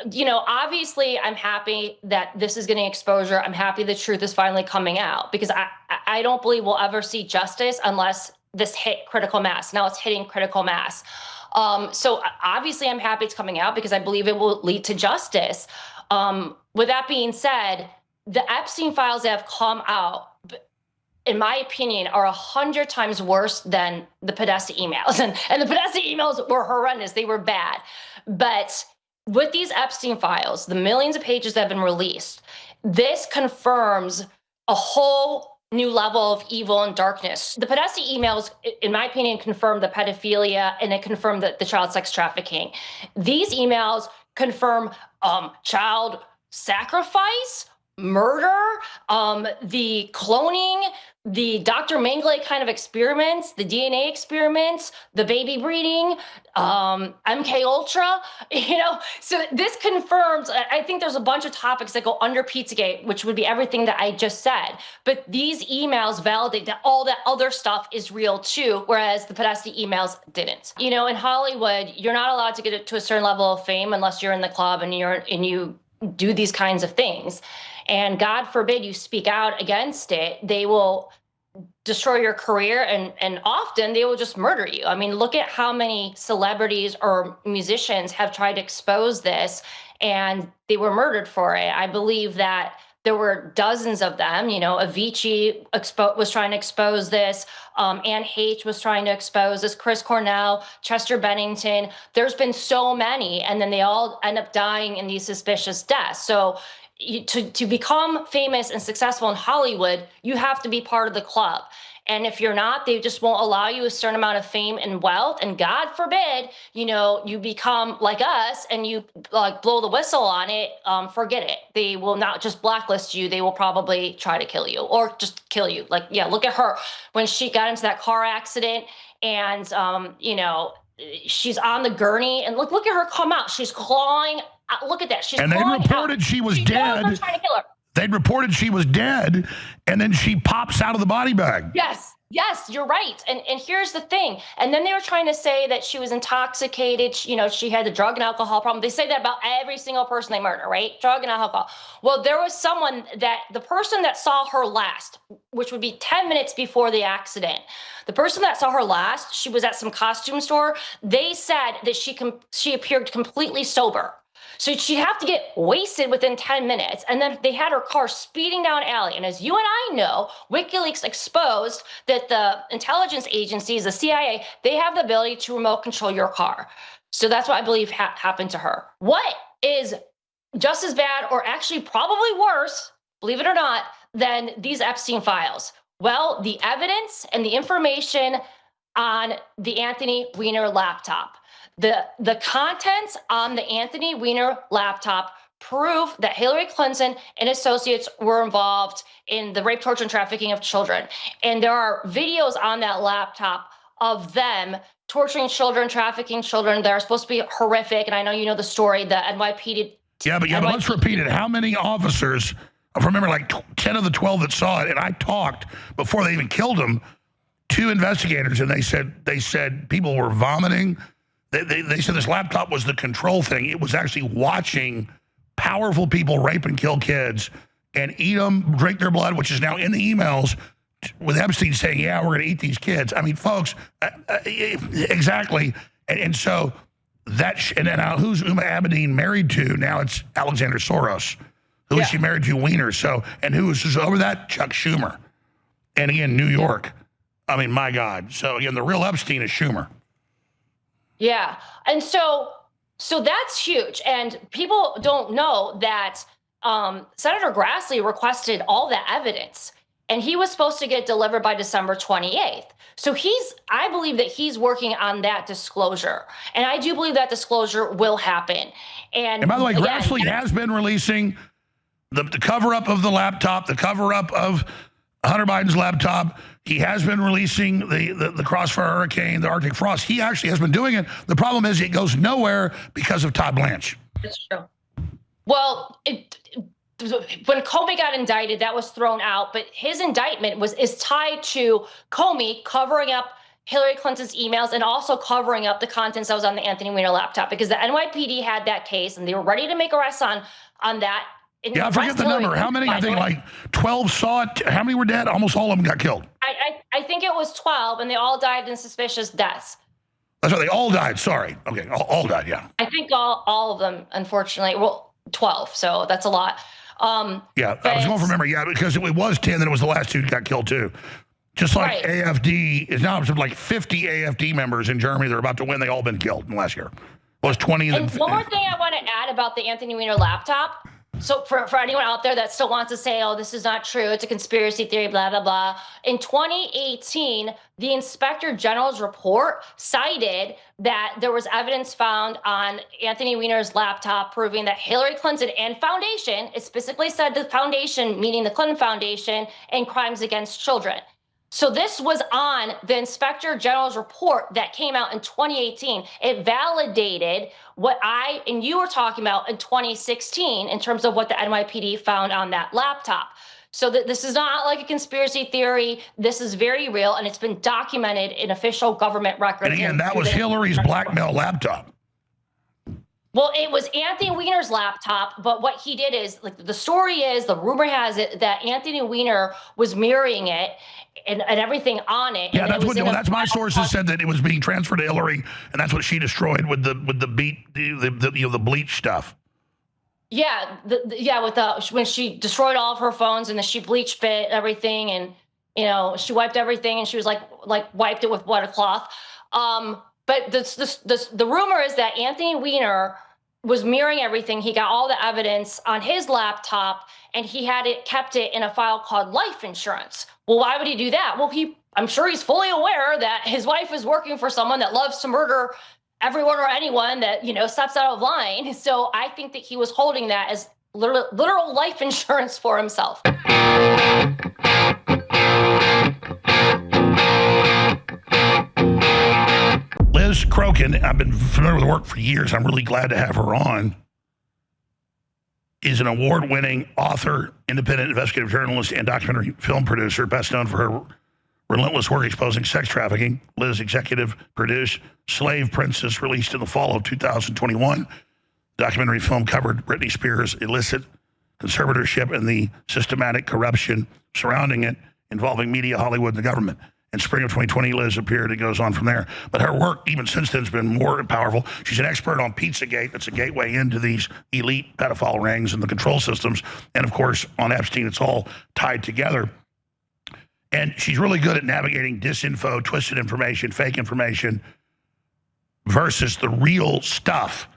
Obviously, I'm happy that this is getting exposure. I'm happy the truth is finally coming out because I don't believe we'll ever see justice unless this hit critical mass. Now it's hitting critical mass. So obviously, I'm happy it's coming out because I believe it will lead to justice. With that being said, the Epstein files that have come out, in my opinion, are 100 times worse than the Podesta emails. And the Podesta emails were horrendous. They were bad. But with these Epstein files, the millions of pages that have been released, this confirms a whole new level of evil and darkness. The Podesta emails, in my opinion, confirm the pedophilia and it confirmed the child sex trafficking. These emails confirm child sacrifice, murder, the cloning, the Dr. Mengele kind of experiments, the DNA experiments, the baby breeding, MK Ultra, So this confirms, I think there's a bunch of topics that go under Pizzagate, which would be everything that I just said. But these emails validate that all that other stuff is real too, whereas the Podesta emails didn't. In Hollywood, you're not allowed to get to a certain level of fame unless you're in the club and you do these kinds of things. And God forbid you speak out against it, they will destroy your career and often they will just murder you. I mean, look at how many celebrities or musicians have tried to expose this and they were murdered for it. I believe that there were dozens of them. Avicii was trying to expose this. Anne H was trying to expose this. Chris Cornell, Chester Bennington. There's been so many, and then they all end up dying in these suspicious deaths. So to become famous and successful in Hollywood, you have to be part of the club. And if you're not, they just won't allow you a certain amount of fame and wealth. And God forbid, you become like us and you blow the whistle on it, forget it. They will not just blacklist you. They will probably try to kill you or just kill you. Look at her when she got into that car accident and, she's on the gurney and look at her come out. She's clawing. Look at that. She's and they reported she was dead. Trying to kill her. They'd reported she was dead, and then she pops out of the body bag. Yes, you're right. And here's the thing. And then they were trying to say that she was intoxicated. She had the drug and alcohol problem. They say that about every single person they murder, right? Drug and alcohol. Well, there was someone the person that saw her last, which would be 10 minutes before the accident. The person that saw her last, she was at some costume store. They said that she appeared completely sober. So she'd have to get wasted within 10 minutes. And then they had her car speeding down an alley. And as you and I know, WikiLeaks exposed that the intelligence agencies, the CIA, they have the ability to remote control your car. So that's what I believe happened to her. What is just as bad or actually probably worse, believe it or not, than these Epstein files? Well, the evidence and the information on the Anthony Weiner laptop. The contents on the Anthony Weiner laptop prove that Hillary Clinton and associates were involved in the rape, torture, and trafficking of children. And there are videos on that laptop of them torturing children, trafficking children that are supposed to be horrific. And I know you know the story, the NYPD. Yeah, but let's repeat it. How many officers, I remember 10 of the 12 that saw it, and I talked before they even killed him, 2 investigators, and they said people were vomiting. They said this laptop was the control thing. It was actually watching powerful people rape and kill kids and eat them, drink their blood, which is now in the emails with Epstein saying, yeah, we're going to eat these kids. I mean, folks, exactly. And so and then who's Uma Abedin married to? Now it's Alexander Soros. Who is she married to? Weiner. So, and who is over that? Chuck Schumer. And again, New York. I mean, my God. So again, the real Epstein is Schumer. Yeah. And so that's huge. And people don't know that Senator Grassley requested all the evidence and he was supposed to get delivered by December 28th. So I believe that he's working on that disclosure. And I do believe that disclosure will happen. And by the way, Grassley has been releasing the cover-up of the laptop, the cover-up of Hunter Biden's laptop. He has been releasing the Crossfire Hurricane, the Arctic Frost. He actually has been doing it. The problem is it goes nowhere because of Todd Blanche. That's true. Well, when Comey got indicted, that was thrown out. But his indictment is tied to Comey covering up Hillary Clinton's emails and also covering up the contents that was on the Anthony Weiner laptop, because the NYPD had that case and they were ready to make arrests on that. Yeah, I forget the number. How many? I think like 12 saw it. How many were dead? Almost all of them got killed. I think it was 12, and they all died in suspicious deaths. That's right. They all died. Sorry. Okay, all died. Yeah. I think all of them, unfortunately. Well, 12. So that's a lot. Yeah, I was going from memory. Yeah, because it was 10, then it was the last two that got killed too. Just like AFD is now like 50 AFD members in Germany. They're about to win. They all been killed in the last year. Well, it's 20. And one more thing I want to add about the Anthony Weiner laptop. So for anyone out there that still wants to say, oh, this is not true, it's a conspiracy theory, blah, blah, blah. In 2018, the Inspector General's report cited that there was evidence found on Anthony Weiner's laptop proving that Hillary Clinton and Foundation, it specifically said the Foundation, meaning the Clinton Foundation, and crimes against children. So this was on the Inspector General's report that came out in 2018. It validated what I and you were talking about in 2016 in terms of what the NYPD found on that laptop. So this is not like a conspiracy theory. This is very real, and it's been documented in official government records. And again, that was Hillary's blackmail laptop. Well, it was Anthony Weiner's laptop, but what he did is, like, the story is, the rumor has it that Anthony Weiner was mirroring it and everything on it. Yeah, that's my sources said that it was being transferred to Hillary, and that's what she destroyed with the bleach stuff. Yeah, when she destroyed all of her phones and then she bleached it, everything, and she wiped everything, and she was like wiped it with water cloth. But the rumor is that Anthony Weiner was mirroring everything. He got all the evidence on his laptop, and he kept it in a file called life insurance. Well, why would he do that? Well, I'm sure he's fully aware that his wife is working for someone that loves to murder everyone or anyone that, steps out of line. So I think that he was holding that as literal life insurance for himself. Liz Crokin, I've been familiar with her work for years. I'm really glad to have her on. Is an award-winning author, independent investigative journalist, and documentary film producer, best known for her relentless work exposing sex trafficking. Liz executive produced Slave Princess, released in the fall of 2021. Documentary film covered Britney Spears' illicit conservatorship and the systematic corruption surrounding it, involving media, Hollywood, and the government. In spring of 2020, Liz appeared. It goes on from there. But her work, even since then, has been more powerful. She's an expert on Pizzagate. That's a gateway into these elite pedophile rings and the control systems. And, of course, on Epstein, it's all tied together. And she's really good at navigating disinfo, twisted information, fake information versus the real stuff.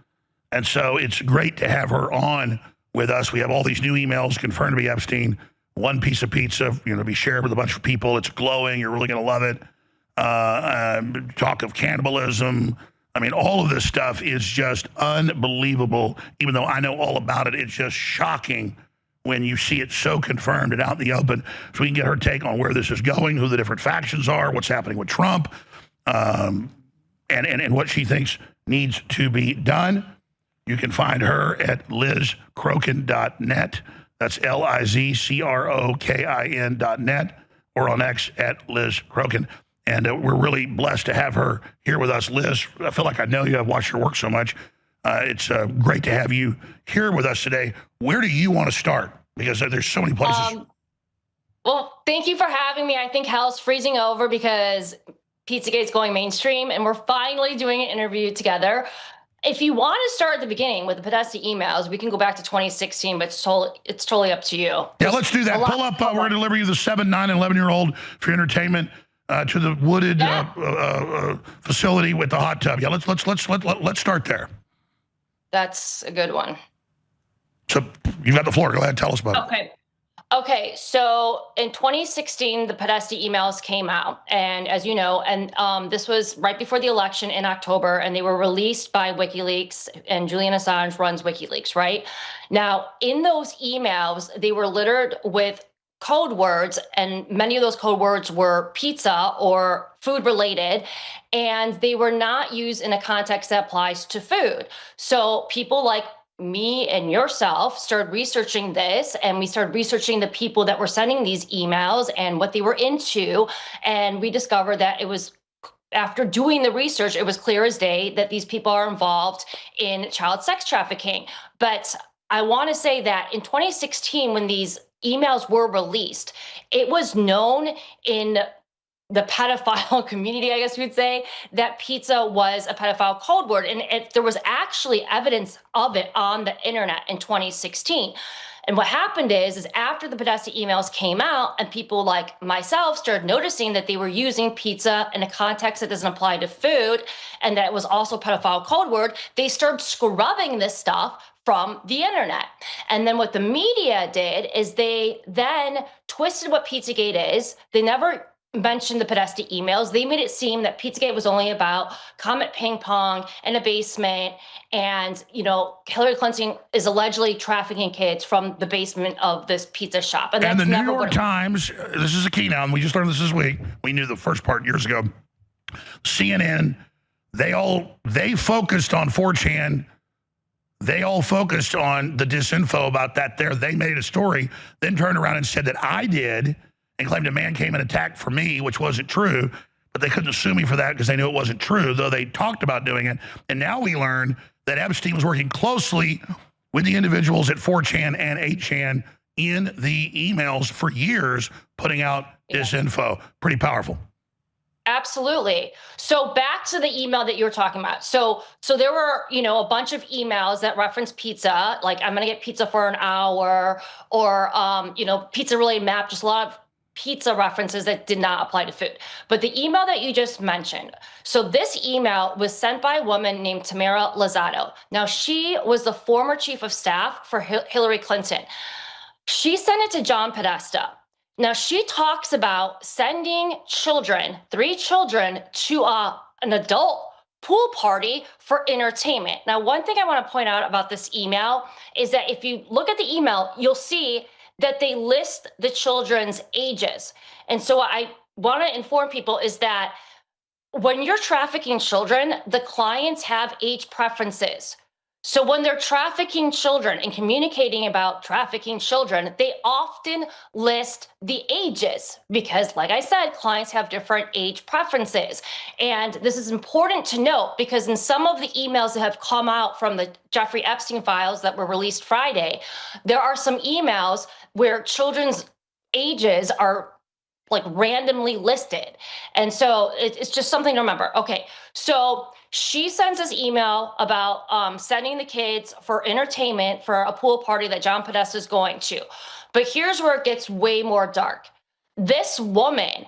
And so it's great to have her on with us. We have all these new emails confirmed to be Epstein. One piece of pizza, to be shared with a bunch of people. It's glowing. You're really going to love it. Talk of cannibalism. I mean, all of this stuff is just unbelievable. Even though I know all about it, it's just shocking when you see it so confirmed and out in the open. So we can get her take on where this is going, who the different factions are, what's happening with Trump, and what she thinks needs to be done. You can find her at lizcrokin.net. That's LIZCROKIN.net, or on X at Liz Crokin. And we're really blessed to have her here with us. Liz, I feel like I know you. I've watched your work so much. It's great to have you here with us today. Where do you want to start? Because there's so many places. Well, thank you for having me. I think hell's freezing over because Pizzagate's going mainstream, and we're finally doing an interview together. If you want to start at the beginning with the Podesta emails, we can go back to 2016, but it's totally up to you. Yeah, let's do that. Pull up. We're going to deliver you the 7, 9, and 11-year-old for your entertainment to the wooded facility with the hot tub. Yeah, let's start there. That's a good one. So you've got the floor. Go ahead, tell us about it. Okay, so in 2016, the Podesta emails came out, and as you know, and this was right before the election in October, and they were released by WikiLeaks, and Julian Assange runs WikiLeaks, right? Now, in those emails, they were littered with code words, and many of those code words were pizza or food related, and they were not used in a context that applies to food. So people like me and yourself started researching this, and we started researching the people that were sending these emails and what they were into. And we discovered that it was after doing the research, it was clear as day that these people are involved in child sex trafficking. But I want to say that in 2016, when these emails were released, it was known in the pedophile community, I guess we'd say, that pizza was a pedophile code word. And there was actually evidence of it on the internet in 2016. And what happened is after the Podesta emails came out and people like myself started noticing that they were using pizza in a context that doesn't apply to food and that it was also a pedophile code word, they started scrubbing this stuff from the internet. And then what the media did is they then twisted what Pizzagate is. They never mentioned the Podesta emails. They made it seem that Pizzagate was only about Comet Ping Pong in a basement, and Hillary Clinton is allegedly trafficking kids from the basement of this pizza shop. And the New York Times, this is a key now, and we just learned this week. We knew the first part years ago. CNN, they focused on 4chan. They all focused on the disinfo about that there. They made a story, then turned around and said that I did, and claimed a man came and attacked for me, which wasn't true, but they couldn't sue me for that because they knew it wasn't true, though they talked about doing it. And now we learn that Epstein was working closely with the individuals at 4chan and 8chan in the emails for years, putting out disinfo. Pretty powerful. Absolutely. So back to the email that you were talking about. So there were, a bunch of emails that reference pizza, like I'm going to get pizza for an hour, or, pizza related map, just a lot of pizza references that did not apply to food. But the email that you just mentioned, so this email was sent by a woman named Tamara Lozado. Now, she was the former chief of staff for Hillary Clinton. She sent it to John Podesta. Now, she talks about sending children, 3 children, to an adult pool party for entertainment. Now, one thing I want to point out about this email is that if you look at the email, you'll see that they list the children's ages. And so what I want to inform people is that when you're trafficking children, the clients have age preferences. So when they're trafficking children and communicating about trafficking children, they often list the ages because, like I said, clients have different age preferences. And this is important to note because in some of the emails that have come out from the Jeffrey Epstein files that were released Friday, there are some emails where children's ages are like randomly listed. And so it's just something to remember. Okay, so she sends this email about sending the kids for entertainment for a pool party that John Podesta is going to. But here's where it gets way more dark. This woman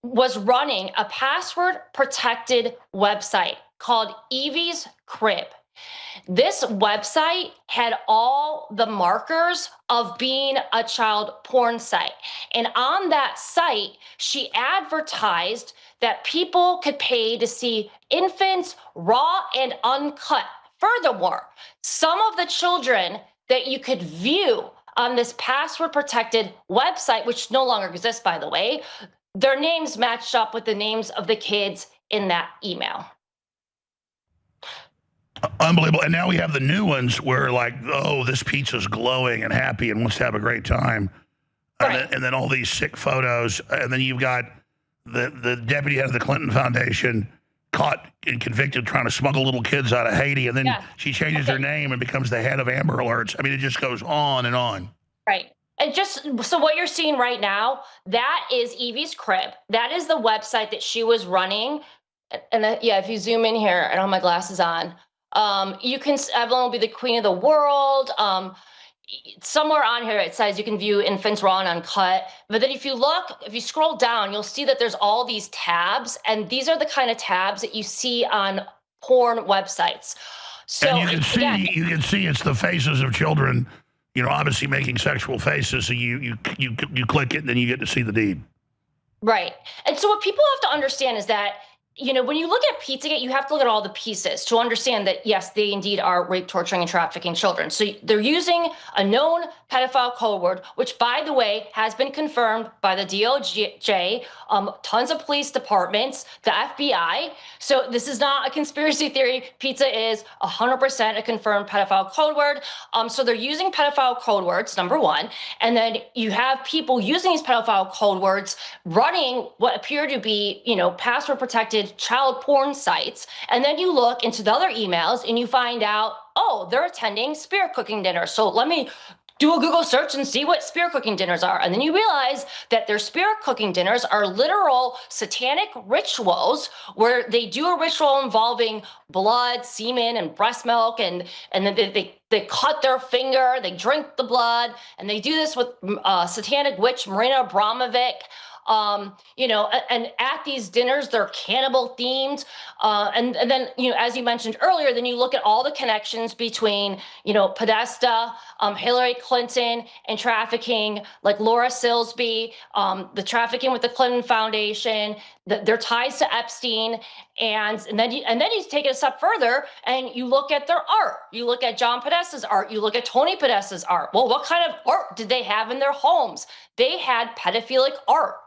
was running a password protected website called Evie's Crib. This website had all the markers of being a child porn site. And on that site, she advertised that people could pay to see infants raw and uncut. Furthermore, some of the children that you could view on this password protected website, which no longer exists, by the way, their names matched up with the names of the kids in that email. Unbelievable. And now we have the new ones where like, oh, this pizza's glowing and happy and wants to have a great time. Right. And then all these sick photos. And then you've got the deputy head of the Clinton Foundation caught and convicted trying to smuggle little kids out of Haiti. And then she changes her name and becomes the head of Amber Alerts. I mean, it just goes on and on. Right. And just so what you're seeing right now, that is Evie's Crib. That is the website that she was running. And yeah, if you zoom in here, I don't have my glasses on. You can, Evelyn will be the queen of the world. Somewhere on here, it says you can view infants raw and uncut. But then if you scroll down, you'll see that there's all these tabs. And these are the kind of tabs that you see on porn websites. So and you can see it's the faces of children, obviously making sexual faces. So you click it and then you get to see the deed. Right. And so what people have to understand is that, when you look at Pizzagate, you have to look at all the pieces to understand that, yes, they indeed are rape, torturing, and trafficking children. So they're using a known pedophile code word, which, by the way, has been confirmed by the DOJ, tons of police departments, the FBI. So this is not a conspiracy theory. Pizza is 100% a confirmed pedophile code word. So they're using pedophile code words, number one. And then you have people using these pedophile code words running what appear to be, password protected selected child porn sites. And then you look into the other emails and you find out, oh, they're attending spear cooking dinner. So let me do a Google search and see what spear cooking dinners are. And then you realize that their spear cooking dinners are literal satanic rituals where they do a ritual involving blood, semen, and breast milk. And then they cut their finger, they drink the blood, and they do this with satanic witch Marina Abramovic. And at these dinners, they're cannibal themed. And then, as you mentioned earlier, then you look at all the connections between, Podesta, Hillary Clinton, and trafficking, like Laura Silsby, the trafficking with the Clinton Foundation, their ties to Epstein. And then you take it a step further and you look at their art. You look at John Podesta's art. You look at Tony Podesta's art. Well, what kind of art did they have in their homes? They had pedophilic art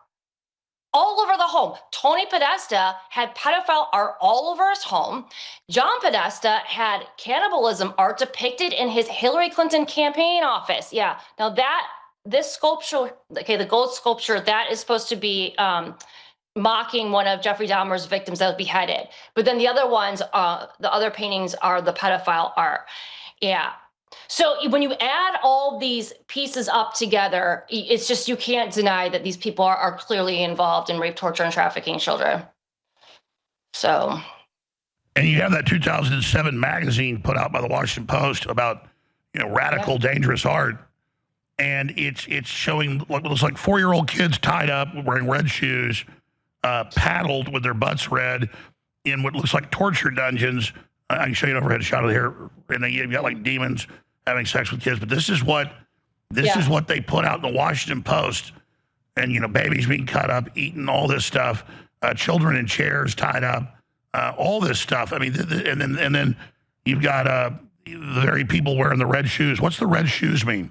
all over the home. Tony Podesta had pedophile art all over his home. John Podesta had cannibalism art depicted in his Hillary Clinton campaign office. Yeah. Now this sculpture, the gold sculpture, that is supposed to be mocking one of Jeffrey Dahmer's victims that was beheaded. But then the other ones, the other paintings are the pedophile art. Yeah. So when you add all these pieces up together, it's just, you can't deny that these people are clearly involved in rape, torture, and trafficking children. So. And you have that 2007 magazine put out by the Washington Post about, radical, dangerous art. And it's showing what looks like 4-year-old kids tied up, wearing red shoes, paddled with their butts red in what looks like torture dungeons. I can show you an overhead shot of here, and then you've got like demons having sex with kids. But this is what they put out in the Washington Post, and babies being cut up, eating, all this stuff, children in chairs tied up, all this stuff. I mean, and then you've got the very people wearing the red shoes. What's the red shoes mean?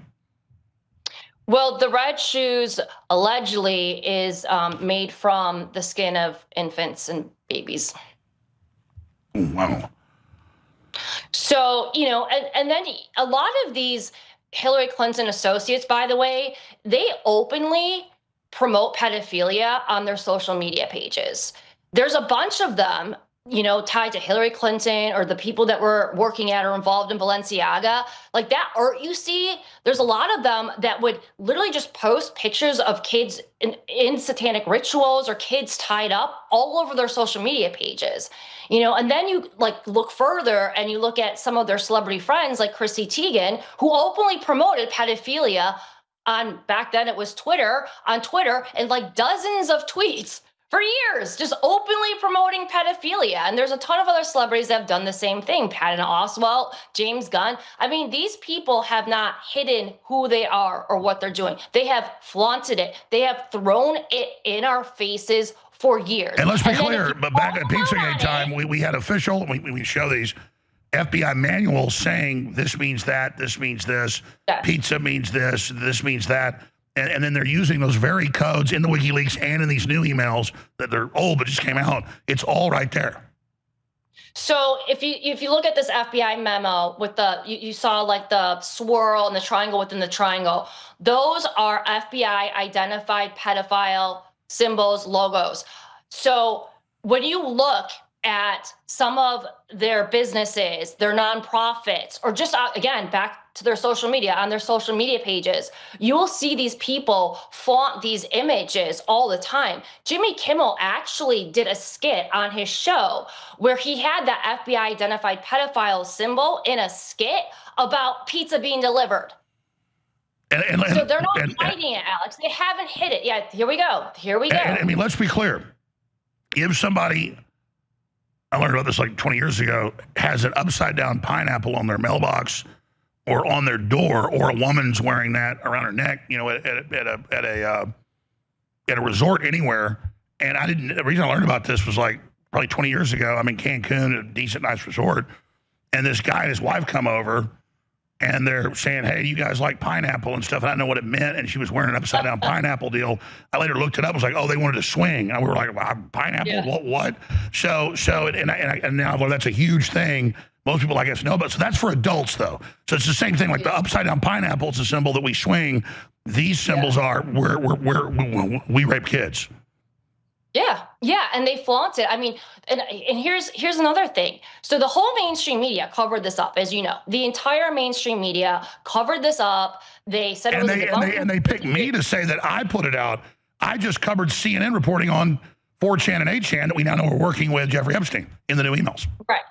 Well, the red shoes allegedly is made from the skin of infants and babies. Wow. So, and then a lot of these Hillary Clinton associates, by the way, they openly promote pedophilia on their social media pages. There's a bunch of them, tied to Hillary Clinton or the people that were working at or involved in Balenciaga. Like that art you see, there's a lot of them that would literally just post pictures of kids in satanic rituals or kids tied up all over their social media pages. And then you look further and you look at some of their celebrity friends like Chrissy Teigen, who openly promoted pedophilia back then it was on Twitter, and dozens of tweets for years, just openly promoting pedophilia. And there's a ton of other celebrities that have done the same thing. Patton Oswalt, James Gunn. I mean, these people have not hidden who they are or what they're doing. They have flaunted it. They have thrown it in our faces for years. And let's be clear, but back at Pizzagate time, we had official, we show these FBI manuals saying this means that, this means this, yes. Pizza means this means that. And then they're using those very codes in the WikiLeaks and in these new emails that they're old but just came out. It's all right there. So if you look at this FBI memo with you saw the swirl and the triangle within the triangle, those are FBI identified pedophile symbols, logos. So when you look at some of their businesses, their nonprofits, or just again, back to their social media, on their social media pages, you will see these people flaunt these images all the time. Jimmy Kimmel actually did a skit on his show where he had that FBI identified pedophile symbol in a skit about pizza being delivered. So they're not hiding it, Alex. They haven't hid it yet. Here we go. I mean, let's be clear. If somebody, I learned about this 20 years ago, has an upside down pineapple on their mailbox or on their door, or a woman's wearing that around her neck, at a resort anywhere. And the reason I learned about this was probably 20 years ago. I'm in Cancun, a decent, nice resort. And this guy and his wife come over and they're saying, hey, you guys like pineapple and stuff. And I didn't know what it meant. And she was wearing an upside down pineapple deal. I later looked it up. I was like, oh, they wanted to swing. And we were like, wow, pineapple? Yeah. What? So and now that's a huge thing. Most people, I guess, know about. So that's for adults, though. So it's the same thing. Like the upside down pineapple is a symbol that we swing. These symbols are we rape kids. Yeah, and they flaunt it. I mean, and here's another thing. So the whole mainstream media covered this up, as you know. The entire mainstream media covered this up. They said it was a debunking. And they picked me to say that I put it out. I just covered CNN reporting on 4chan and 8chan that we now know are working with Jeffrey Epstein in the new emails. Right.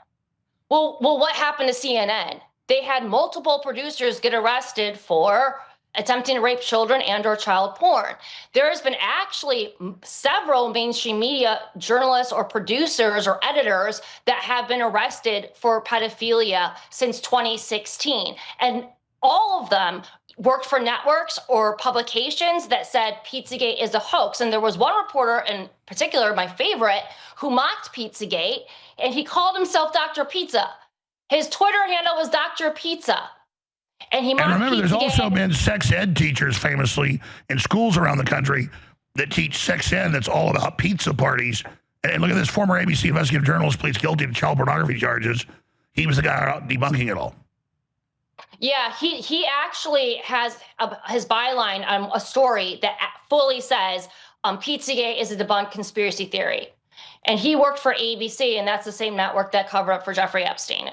Well, what happened to CNN? They had multiple producers get arrested for attempting to rape children and or child porn. There has been actually several mainstream media journalists or producers or editors that have been arrested for pedophilia since 2016. And all of them worked for networks or publications that said Pizzagate is a hoax. And there was one reporter in particular, my favorite, who mocked Pizzagate, and he called himself Dr. Pizza. His Twitter handle was Dr. Pizza. And remember, there's also been sex ed teachers famously in schools around the country that teach sex ed that's all about pizza parties. And look at this, former ABC investigative journalist pleads guilty to child pornography charges. He was the guy out debunking it all. Yeah, he actually has his byline on a story that fully says Pizzagate is a debunked conspiracy theory. And he worked for ABC, and that's the same network that covered up for Jeffrey Epstein.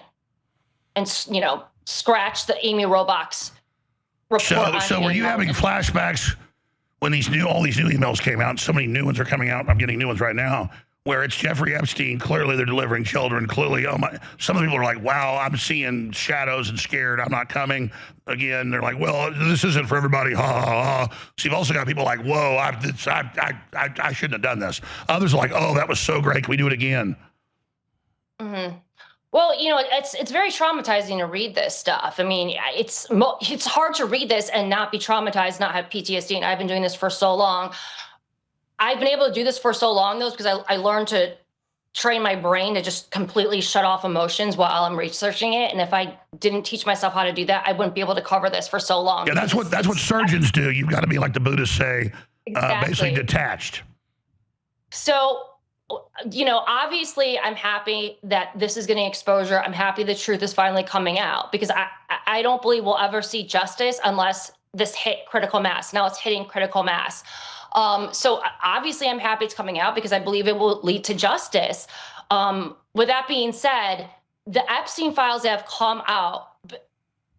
And, you know, scratch the Amy Robach report. So were you having flashbacks when all these new emails came out? So many new ones are coming out. I'm getting new ones right now where it's Jeffrey Epstein. Clearly they're delivering children. Clearly, oh my, some of the people are like, wow, I'm seeing shadows and scared. I'm not coming again. They're like, well, this isn't for everybody. Ha ha ha. So you've also got people like, whoa, I shouldn't have done this. Others are like, oh, that was so great. Can we do it again? Mm-hmm. Well, you know, it's very traumatizing to read this stuff. I mean, it's hard to read this and not be traumatized, not have PTSD. And I've been doing this for so long. I've been able to do this for so long, though, because I learned to train my brain to just completely shut off emotions while I'm researching it. And if I didn't teach myself how to do that, I wouldn't be able to cover this for so long. Yeah, that's what surgeons do. You've got to be, like the Buddhists say, exactly. Basically detached. So, you know, obviously I'm happy that this is getting exposure. I'm happy the truth is finally coming out, because I don't believe we'll ever see justice unless this hit critical mass. Now it's hitting critical mass. So obviously I'm happy it's coming out because I believe it will lead to justice. With that being said, the Epstein files that have come out,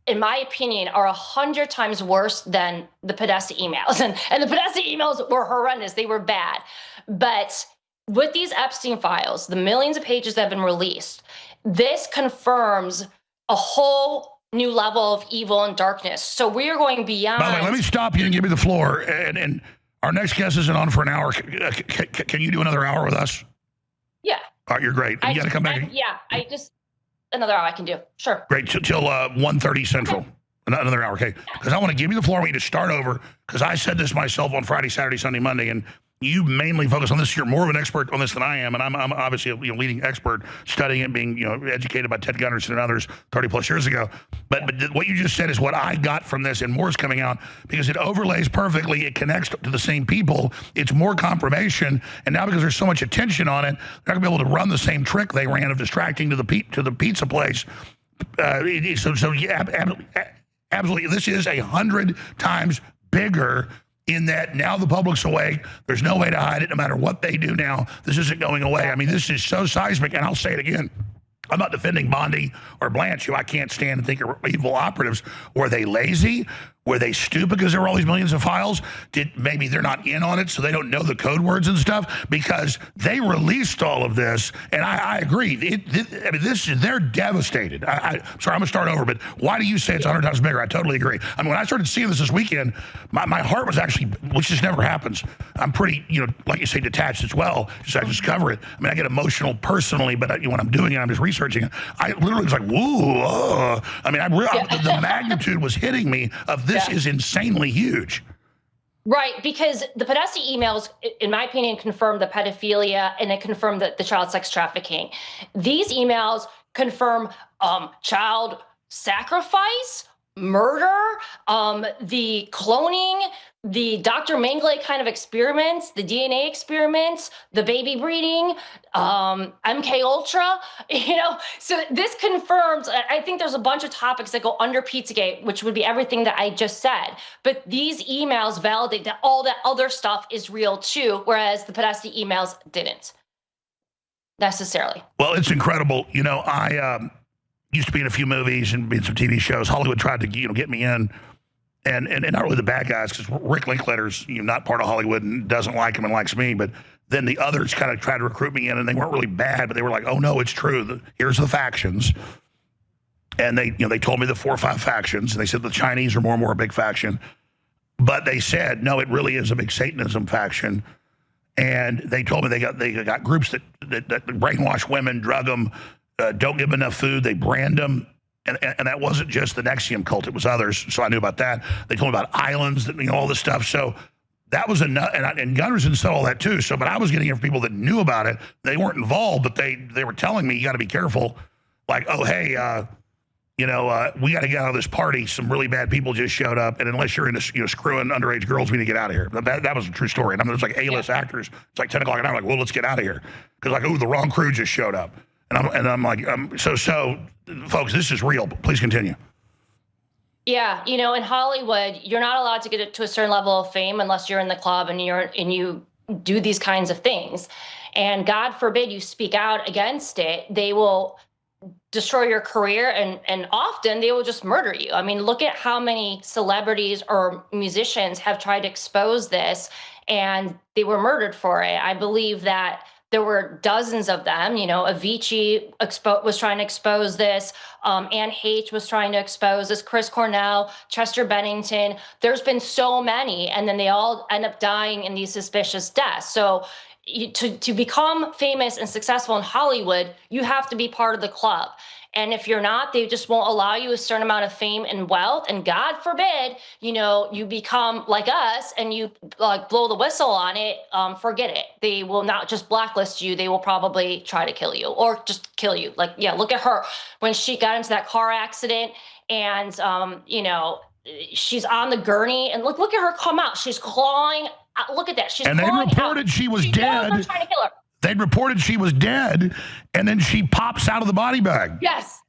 in my opinion, are 100 times worse than the Podesta emails. And the Podesta emails were horrendous. They were bad. But with these Epstein files, the millions of pages that have been released, this confirms a whole new level of evil and darkness. So we are going beyond. By the way, let me stop you and give you the floor. And our next guest isn't on for an hour. Can you do another hour with us? Yeah. All right, you're great. You got to come back. Another hour I can do. Sure. Great. Till 1:30 Central. Okay. Another hour, okay? Because I want to give you the floor. I want you to start over, because I said this myself on Friday, Saturday, Sunday, Monday, and you mainly focus on this. You're more of an expert on this than I am, and I'm obviously a leading expert studying it, being educated by Ted Gunderson and others 30 plus years ago. But what you just said is what I got from this, and more is coming out because it overlays perfectly. It connects to the same people. It's more confirmation, and now because there's so much attention on it, they're not gonna be able to run the same trick they ran of distracting to the pizza place. Absolutely, this is 100 times bigger. In that now the public's awake. There's no way to hide it. No matter what they do now, this isn't going away. I mean, this is so seismic, and I'll say it again. I'm not defending Bondi or Blanche, who I can't stand and think are evil operatives. Were they lazy? Were they stupid because there were all these millions of files? Maybe they're not in on it, so they don't know the code words and stuff, because they released all of this, and I agree. I mean, they're devastated. Sorry, I'm going to start over, but why do you say it's 100 times bigger? I totally agree. I mean, when I started seeing this weekend, my heart was actually, which just never happens. I'm pretty, like you say, detached as well. I just cover it. I mean, I get emotional personally, but when I'm doing it, I'm just researching it. I literally was like, woo. I mean, the magnitude was hitting me of this. This is insanely huge. Right, because the Podesta emails, in my opinion, confirm the pedophilia, and it confirmed the child sex trafficking. These emails confirm child sacrifice, murder, The cloning, the Dr. Mengele kind of experiments, the DNA experiments, the baby breeding, MK Ultra, so this confirms, I think there's a bunch of topics that go under Pizzagate, which would be everything that I just said. But these emails validate that all that other stuff is real too, whereas the Podesta emails didn't necessarily. Well, it's incredible. I used to be in a few movies and be in some TV shows. Hollywood tried to, get me in. And not really the bad guys, because Rick Linklater's not part of Hollywood and doesn't like him and likes me. But then the others kind of tried to recruit me in, and they weren't really bad, but they were like, "Oh no, it's true. Here's the factions." And they told me the 4 or 5 factions, and they said the Chinese are more and more a big faction. But they said no, it really is a big Satanism faction. And they told me they got groups that brainwash women, drug them, don't give them enough food, they brand them. And that wasn't just the NXIVM cult; it was others. So I knew about that. They told me about islands, all this stuff. So that was enough. And Gunners didn't sell all that too. So, but I was getting it from people that knew about it. They weren't involved, but they were telling me, you got to be careful. Like, oh hey, we got to get out of this party. Some really bad people just showed up, and unless you're into screwing underage girls, we need to get out of here. That was a true story. And I mean, there's like A-list actors. It's like 10 o'clock at night. I'm like, well, let's get out of here, because like, oh, the wrong crew just showed up. And I'm like, so, folks, this is real. Please continue. Yeah, in Hollywood, you're not allowed to get to a certain level of fame unless you're in the club and you do these kinds of things. And God forbid you speak out against it, they will destroy your career, and often they will just murder you. I mean, look at how many celebrities or musicians have tried to expose this, and they were murdered for it. I believe that there were dozens of them. Avicii was trying to expose this. Anne H was trying to expose this. Chris Cornell, Chester Bennington. There's been so many, and then they all end up dying in these suspicious deaths. So to become famous and successful in Hollywood, you have to be part of the club. And if you're not, they just won't allow you a certain amount of fame and wealth. And God forbid, you become like us and you blow the whistle on it, forget it. They will not just blacklist you. They will probably try to kill you or just kill you. Look at her when she got into that car accident and, she's on the gurney and look at her come out. She's clawing. Look at that. She's and they reported out. She was dead. Trying to kill her. They'd reported she was dead, and then she pops out of the body bag. Yes,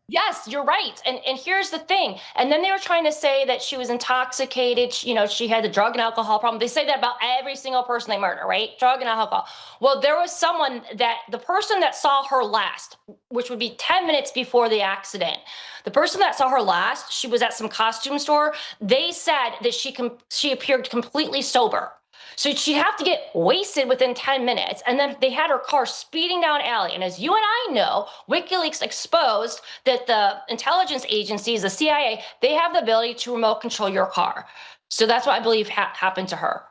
you're right. And here's the thing. And then they were trying to say that she was intoxicated. She had a drug and alcohol problem. They say that about every single person they murder, right? Drug and alcohol. Well, there was someone the person that saw her last, which would be 10 minutes before the accident. The person that saw her last, she was at some costume store. They said that she appeared completely sober. So she'd have to get wasted within 10 minutes. And then they had her car speeding down an alley. And as you and I know, WikiLeaks exposed that the intelligence agencies, the CIA, they have the ability to remote control your car. So that's what I believe happened to her.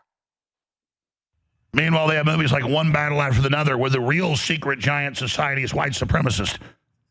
Meanwhile, they have movies like One Battle After Another, where the real secret giant society is white supremacist.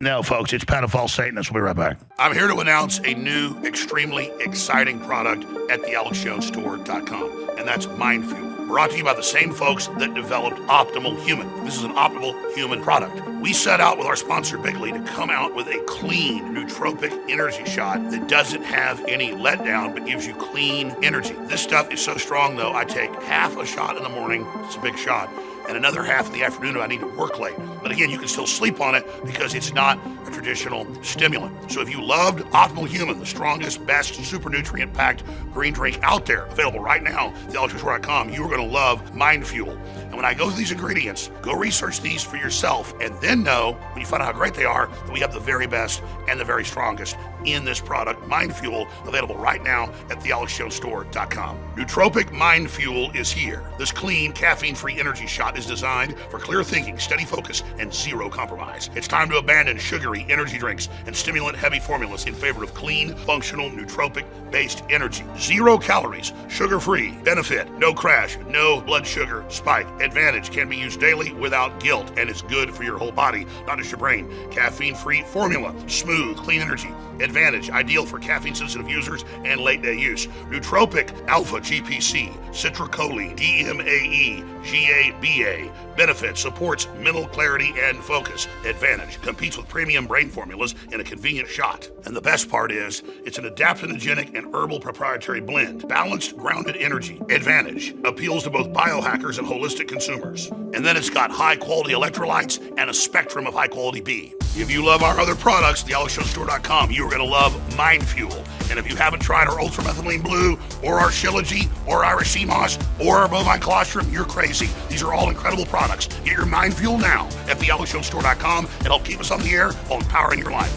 No, folks, it's pedophile Satanists. We'll be right back. I'm here to announce a new, extremely exciting product at thealexjonesstore.com, and that's Mind Fuel. Brought to you by the same folks that developed Optimal Human. This is an Optimal Human product. We set out with our sponsor, Bigley, to come out with a clean, nootropic energy shot that doesn't have any letdown, but gives you clean energy. This stuff is so strong, though, I take half a shot in the morning. It's a big shot. And another half in the afternoon if I need to work late. But again, you can still sleep on it because it's not a traditional stimulant. So if you loved Optimal Human, the strongest, best, super nutrient-packed green drink out there, available right now at thealexjonesstore.com, you are going to love Mind Fuel. And when I go through these ingredients, go research these for yourself and then know, when you find out how great they are, that we have the very best and the very strongest in this product, Mind Fuel, available right now at thealexjonesstore.com. Nootropic Mind Fuel is here. This clean, caffeine-free energy shot is designed for clear thinking, steady focus, and zero compromise. It's time to abandon sugary energy drinks and stimulant-heavy formulas in favor of clean, functional, nootropic-based energy. 0 calories, sugar-free, benefit, no crash, no blood sugar spike. Advantage can be used daily without guilt and is good for your whole body, not just your brain. Caffeine-free formula, smooth, clean energy. Advantage Advantage, ideal for caffeine-sensitive users and late-day use. Nootropic, Alpha GPC, Citrulline, DMAE, GABA. Benefits, supports mental clarity and focus. Advantage, competes with premium brain formulas in a convenient shot. And the best part is, it's an adaptogenic and herbal proprietary blend. Balanced, grounded energy. Advantage, appeals to both biohackers and holistic consumers. And then it's got high-quality electrolytes and a spectrum of high-quality B. If you love our other products, thealexshowstore.com, you're going to love Mind Fuel. And if you haven't tried our Ultramethylene Blue or our Shilajit or Irish Sea Moss or our Bovine Colostrum, you're crazy. These are all incredible products. Get your Mind Fuel now at thealexshowstore.com and help keep us on the air while empowering your life.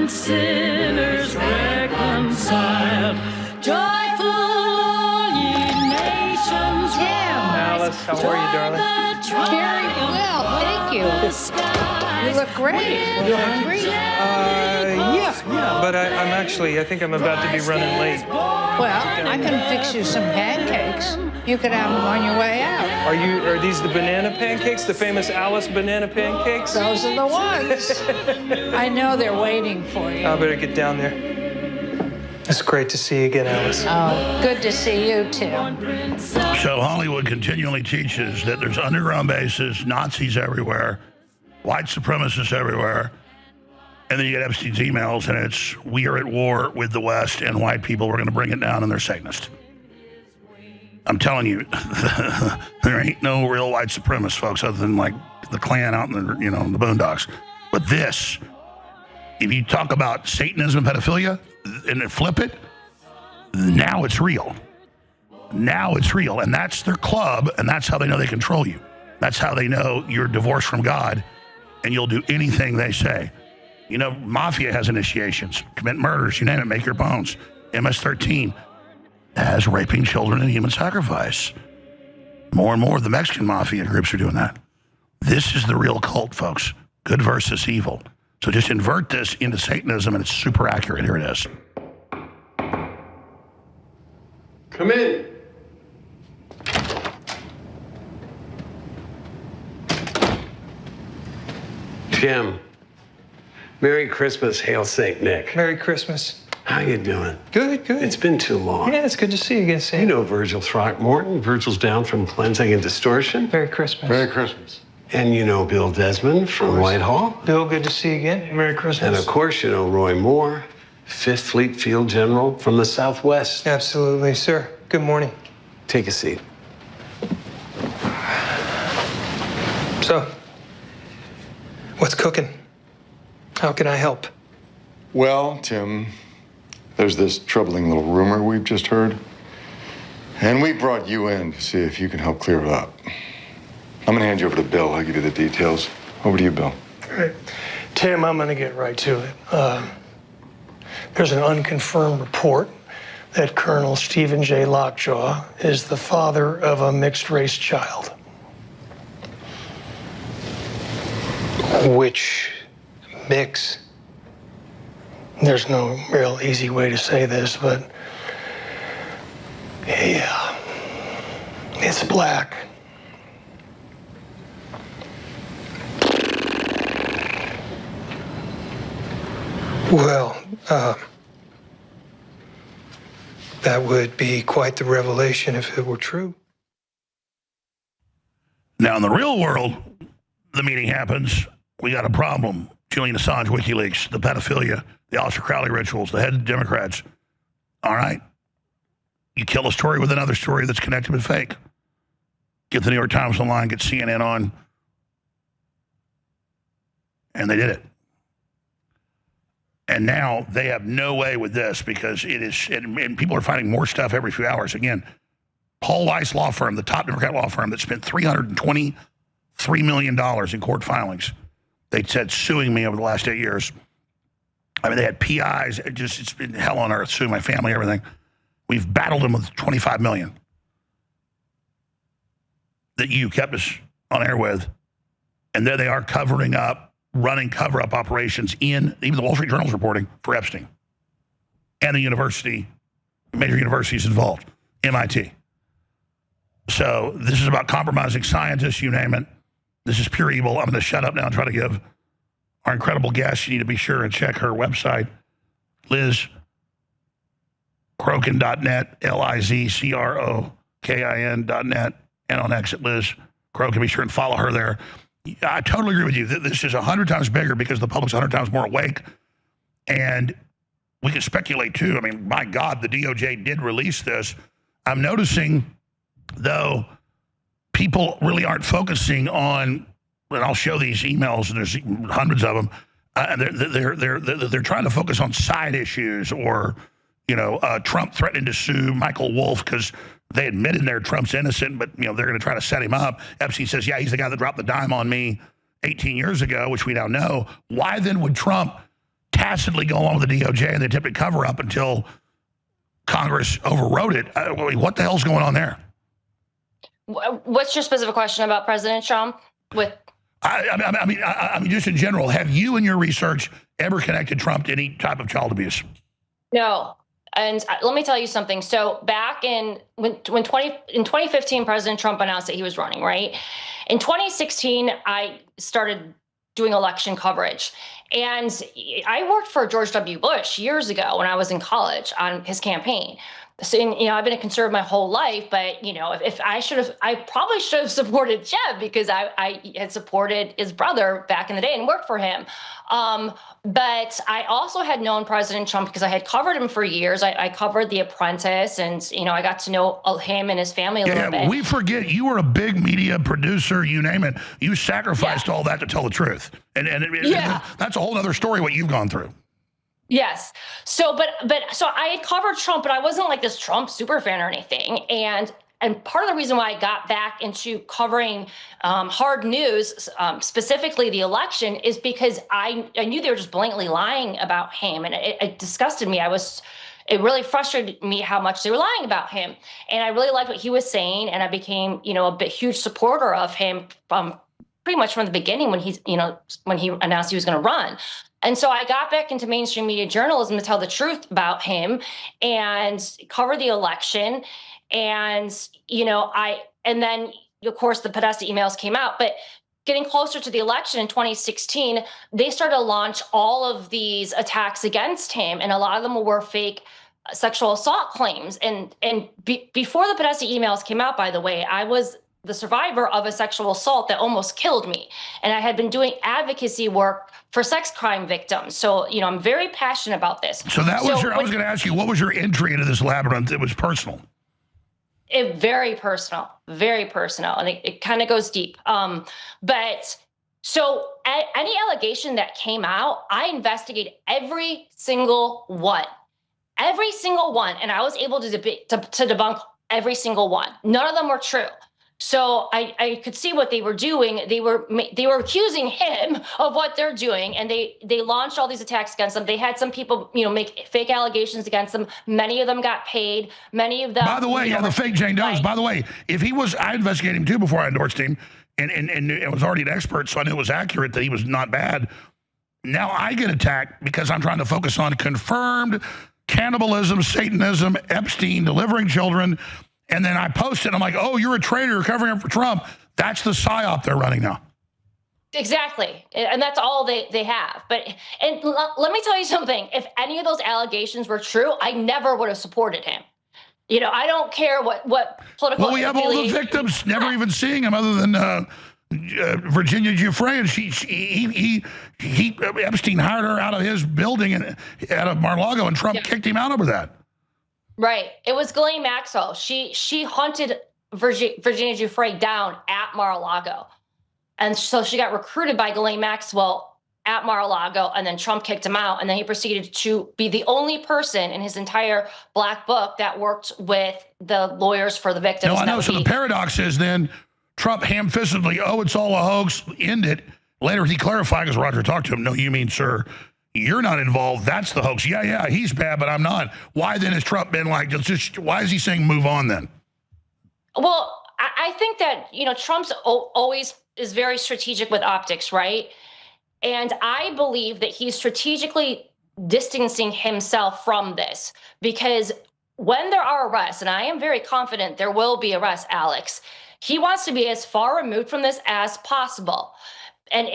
Sinners reconciled, joyful ye nations. Alice, how are you, darling? Very well, thank you. You look great. You hungry? Yeah, but I think I'm about to be running late. Well, I can fix you some pancakes. You could have them on your way out. Are these the banana pancakes, the famous Alice banana pancakes? Those are the ones. I know they're waiting for you. I better get down there. It's great to see you again, Alice. Oh, good to see you too. So Hollywood continually teaches that there's underground bases, Nazis everywhere, white supremacists everywhere, and then you get Epstein's emails, and it's, we are at war with the West, and white people, we're going to bring it down, and they're Satanists. I'm telling you, there ain't no real white supremacists, folks, other than like the Klan out in the, in the boondocks. But this, if you talk about Satanism and pedophilia, and then flip it, now it's real. Now it's real, and that's their club, and that's how they know they control you. That's how they know you're divorced from God, and you'll do anything they say. Mafia has initiations, commit murders, you name it, make your bones. MS-13 has raping children and human sacrifice. More and more of the Mexican mafia groups are doing that. This is the real cult, folks. Good versus evil. So just invert this into Satanism, and it's super accurate. Here it is. Come in. Jim, Merry Christmas, Hail St. Nick. Merry Christmas. How you doing? Good, good. It's been too long. Yeah, it's good to see you again, Sam. You know Virgil Throckmorton. Virgil's down from Cleansing and Distortion. Merry Christmas. Merry Christmas. And you know Bill Desmond from Whitehall. Bill, good to see you again. Merry Christmas. And of course, you know Roy Moore, 5th Fleet Field General from the Southwest. Absolutely, sir. Good morning. Take a seat. So, what's cooking? How can I help? Well, Tim, there's this troubling little rumor we've just heard. And we brought you in to see if you can help clear it up. I'm going to hand you over to Bill. I'll give you the details. Over to you, Bill. All right. Tim, I'm going to get right to it. There's an unconfirmed report that Colonel Stephen J. Lockjaw is the father of a mixed-race child. Which mix? There's no real easy way to say this, but yeah, it's black. Well, that would be quite the revelation if it were true. Now, in the real world, the meeting happens. We got a problem. Julian Assange, WikiLeaks, the pedophilia, the Aleister Crowley rituals, the head of Democrats. All right. You kill a story with another story that's connected with fake. Get the New York Times online, get CNN on. And they did it. And now they have no way with this because it is, and people are finding more stuff every few hours. Again, Paul Weiss law firm, the top Democrat law firm that spent $323 million in court filings. They said suing me over the last 8 years. I mean, they had PIs. It's been hell on earth, suing my family, everything. We've battled them with $25 million that you kept us on air with. And there they are covering up, running cover-up operations in, even the Wall Street Journal's reporting, for Epstein. And the university, major universities involved, MIT. So this is about compromising scientists, you name it. This is pure evil. I'm going to shut up now and try to give our incredible guest. You need to be sure and check her website, LizCrokin.net, LizCrokin.net, and on X at Liz Crokin. Be sure and follow her there. I totally agree with you. This is 100 times bigger because the public's 100 times more awake. And we can speculate, too. I mean, my God, the DOJ did release this. I'm noticing, though, people really aren't focusing on, and I'll show these emails, and there's hundreds of them, and they're trying to focus on side issues or, Trump threatening to sue Michael Wolff because they admitted there Trump's innocent, but, they're going to try to set him up. Epstein says, yeah, he's the guy that dropped the dime on me 18 years ago, which we now know. Why then would Trump tacitly go along with the DOJ and the attempted cover-up until Congress overrode it? What the hell's going on there? What's your specific question about President Trump? I mean, just in general, have you in your research ever connected Trump to any type of child abuse? No. And let me tell you something. So back in 2015, President Trump announced that he was running, right? In 2016, I started doing election coverage. And I worked for George W. Bush years ago when I was in college on his campaign. So, I've been a conservative my whole life, but, if I probably should have supported Jeb because I had supported his brother back in the day and worked for him. But I also had known President Trump because I had covered him for years. I covered The Apprentice and, I got to know him and his family a little bit. We forget you were a big media producer, you name it. You sacrificed all that to tell the truth. And that's a whole other story, what you've gone through. Yes. So, so I had covered Trump, but I wasn't like this Trump super fan or anything. And part of the reason why I got back into covering hard news, specifically the election, is because I knew they were just blatantly lying about him, and it disgusted me. It really frustrated me how much they were lying about him, and I really liked what he was saying, and I became, a huge supporter of him pretty much from the beginning when when he announced he was going to run. And so I got back into mainstream media journalism to tell the truth about him and cover the election. And, and then, of course, the Podesta emails came out. But getting closer to the election in 2016, they started to launch all of these attacks against him. And a lot of them were fake sexual assault claims. And before the Podesta emails came out, by the way, I was the survivor of a sexual assault that almost killed me. And I had been doing advocacy work for sex crime victims. So, I'm very passionate about this. So I was going to ask you, what was your entry into this labyrinth? It was personal. Very personal, and it kind of goes deep. But so any allegation that came out, I investigated every single one, and I was able to debunk every single one. None of them were true. So I could see what they were doing. They were accusing him of what they're doing, and they launched all these attacks against them. They had some people, make fake allegations against them. Many of them got paid. Many of them. By the way, the fake Jane Doe's. By the way, if he was, I investigated him too before I endorsed him, and it was already an expert, so I knew it was accurate that he was not bad. Now I get attacked because I'm trying to focus on confirmed cannibalism, Satanism, Epstein, delivering children. And then I post it, and I'm like, oh, you're a traitor covering up for Trump. That's the psyop they're running now. Exactly. And that's all they have. And let me tell you something. If any of those allegations were true, I never would have supported him. I don't care what political. Well, we have all the victims never even seeing him other than Virginia Giuffre. And Epstein hired her out of his building out of Mar-a-Lago, and Trump kicked him out over that. Right. It was Ghislaine Maxwell. She hunted Virginia Giuffre down at Mar-a-Lago. And so she got recruited by Ghislaine Maxwell at Mar-a-Lago, and then Trump kicked him out. And then he proceeded to be the only person in his entire black book that worked with the lawyers for the victims. No, I know. So the paradox is then Trump ham-fistedly, it's all a hoax, end it. Later he clarified, because Roger talked to him, no, you mean, sir, you're not involved. That's the hoax. Yeah, he's bad, but I'm not. Why then has Trump been like, why is he saying move on then? Well, I think that, Trump's always is very strategic with optics, right? And I believe that he's strategically distancing himself from this because when there are arrests, and I am very confident there will be arrests, Alex, he wants to be as far removed from this as possible. And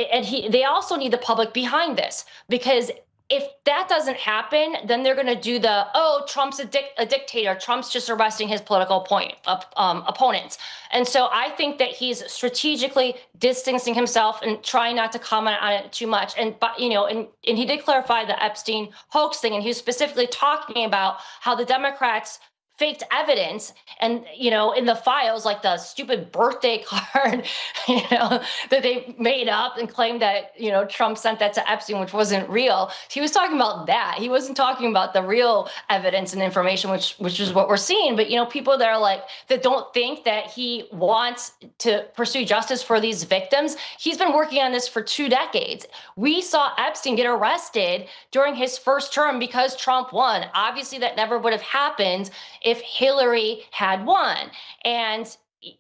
they also need the public behind this because if that doesn't happen, then they're going to do the, oh, Trump's a dictator. Trump's just arresting his political opponents. And so I think that he's strategically distancing himself and trying not to comment on it too much. And, and he did clarify the Epstein hoax thing. And he was specifically talking about how the Democrats faked evidence and, in the files, like the stupid birthday card, that they made up and claimed that, Trump sent that to Epstein, which wasn't real. He was talking about that. He wasn't talking about the real evidence and information, which is what we're seeing. But, people that are that don't think that he wants to pursue justice for these victims. He's been working on this for 2 decades. We saw Epstein get arrested during his first term because Trump won. Obviously, that never would have happened if Hillary had won. And,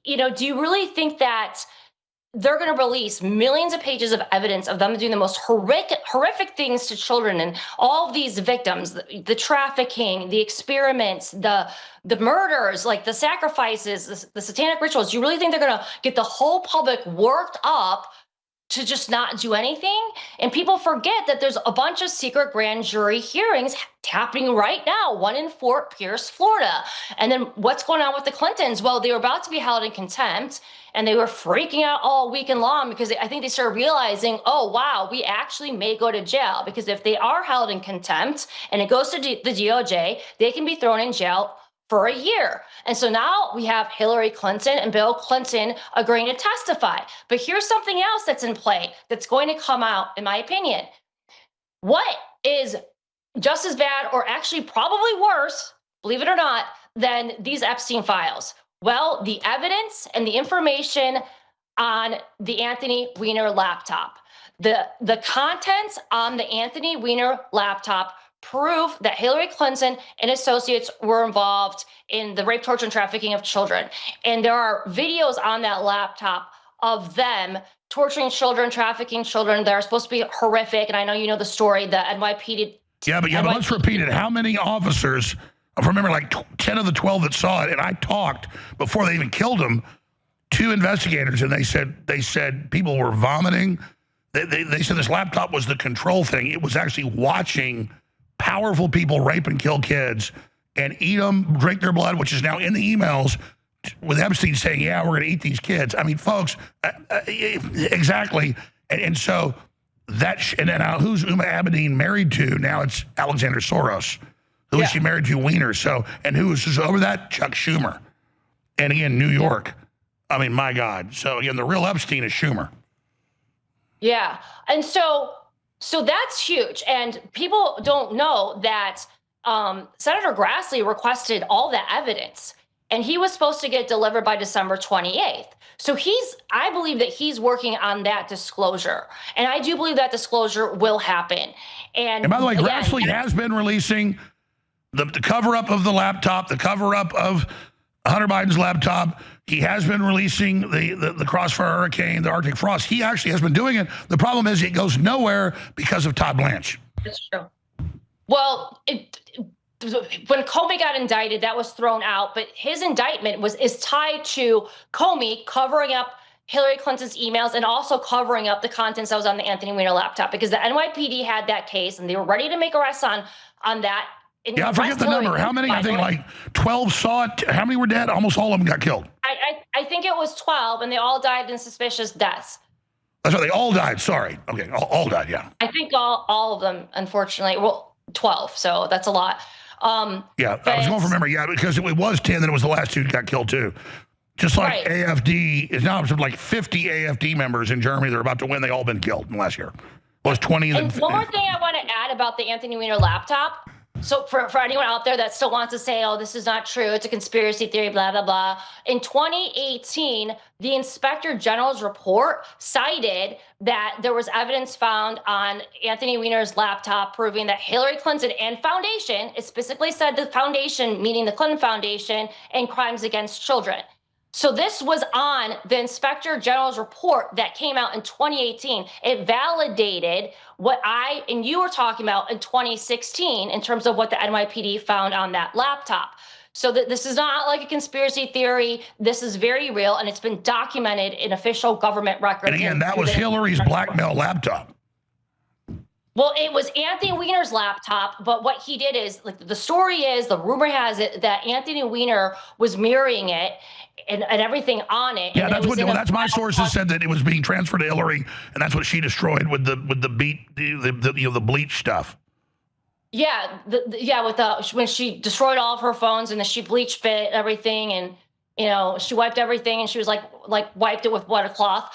do you really think that they're going to release millions of pages of evidence of them doing the most horrific things to children and all of these victims, the trafficking, the experiments, the murders, like the sacrifices, the satanic rituals? You really think they're going to get the whole public worked up to just not do anything? And people forget that there's a bunch of secret grand jury hearings happening right now, one in Fort Pierce, Florida. And then what's going on with the Clintons? Well, they were about to be held in contempt and they were freaking out all weekend long because I think they started realizing, oh, wow, we actually may go to jail because if they are held in contempt and it goes to the DOJ, they can be thrown in jail for a year. And so now we have Hillary Clinton and Bill Clinton agreeing to testify. But here's something else that's in play that's going to come out, in my opinion. What is just as bad or actually probably worse, believe it or not, than these Epstein files? Well, the evidence and the information on the Anthony Weiner laptop. The contents on the Anthony Weiner laptop prove that Hillary Clinton and associates were involved in the rape, torture, and trafficking of children. And there are videos on that laptop of them torturing children, trafficking children that are supposed to be horrific. And I know you know the story, the NYPD. Yeah, but let's repeat it. How many officers, I remember 10 of the 12 that saw it, and I talked before they even killed him, 2 investigators, and they said people were vomiting. They said this laptop was the control thing. It was actually watching powerful people rape and kill kids and eat them, drink their blood, which is now in the emails with Epstein saying, yeah, we're going to eat these kids. I mean, folks, exactly. And so and then now who's Uma Abedin married to? Now it's Alexander Soros. Who is she married to? Weiner. So, and who is over that? Chuck Schumer. And again, New York. I mean, my God. So again, the real Epstein is Schumer. Yeah. And so that's huge. And people don't know that Senator Grassley requested all the evidence and he was supposed to get delivered by December 28th. So I believe that he's working on that disclosure. And I do believe that disclosure will happen. And by the way, Grassley has been releasing the cover-up of the laptop, the cover-up of Hunter Biden's laptop. He has been releasing the Crossfire Hurricane, the Arctic Frost. He actually has been doing it. The problem is it goes nowhere because of Todd Blanche. That's true. Well, when Comey got indicted, that was thrown out. But his indictment is tied to Comey covering up Hillary Clinton's emails and also covering up the contents that was on the Anthony Weiner laptop because the NYPD had that case and they were ready to make arrests on that. Yeah, I forget the number. How many? I think 12 saw it. How many were dead? Almost all of them got killed. I think it was 12, and they all died in suspicious deaths. That's right. They all died. Sorry. Okay, all died, yeah. I think all of them, unfortunately. Well, 12, so that's a lot. Yeah, I was going from memory. Yeah, because it was 10, then it was the last 2 that got killed, too. Just like AFD, is now like 50 AFD members in Germany that are about to win. They all been killed in the last year. It was 20. And one more thing I want to add about the Anthony Weiner laptop. So for anyone out there that still wants to say, oh, this is not true, it's a conspiracy theory, blah, blah, blah. In 2018, the Inspector General's report cited that there was evidence found on Anthony Weiner's laptop proving that Hillary Clinton and Foundation, it specifically said the Foundation, meaning the Clinton Foundation, and crimes against children. So this was on the Inspector General's report that came out in 2018. It validated what I and you were talking about in 2016 in terms of what the NYPD found on that laptop. So that this is not like a conspiracy theory. This is very real, and it's been documented in official government records. And again, that was Hillary's blackmail laptop. Well, it was Anthony Weiner's laptop, but what he did is, like, the story is, the rumor has it that Anthony Weiner was mirroring it and everything on it. Yeah, and that's it was what. Well, that's my sources said that it was being transferred to Hillary, and that's what she destroyed with the the bleach stuff. Yeah, when she destroyed all of her phones and then she bleached fit everything, and she wiped everything, and she was like wiped it with water cloth.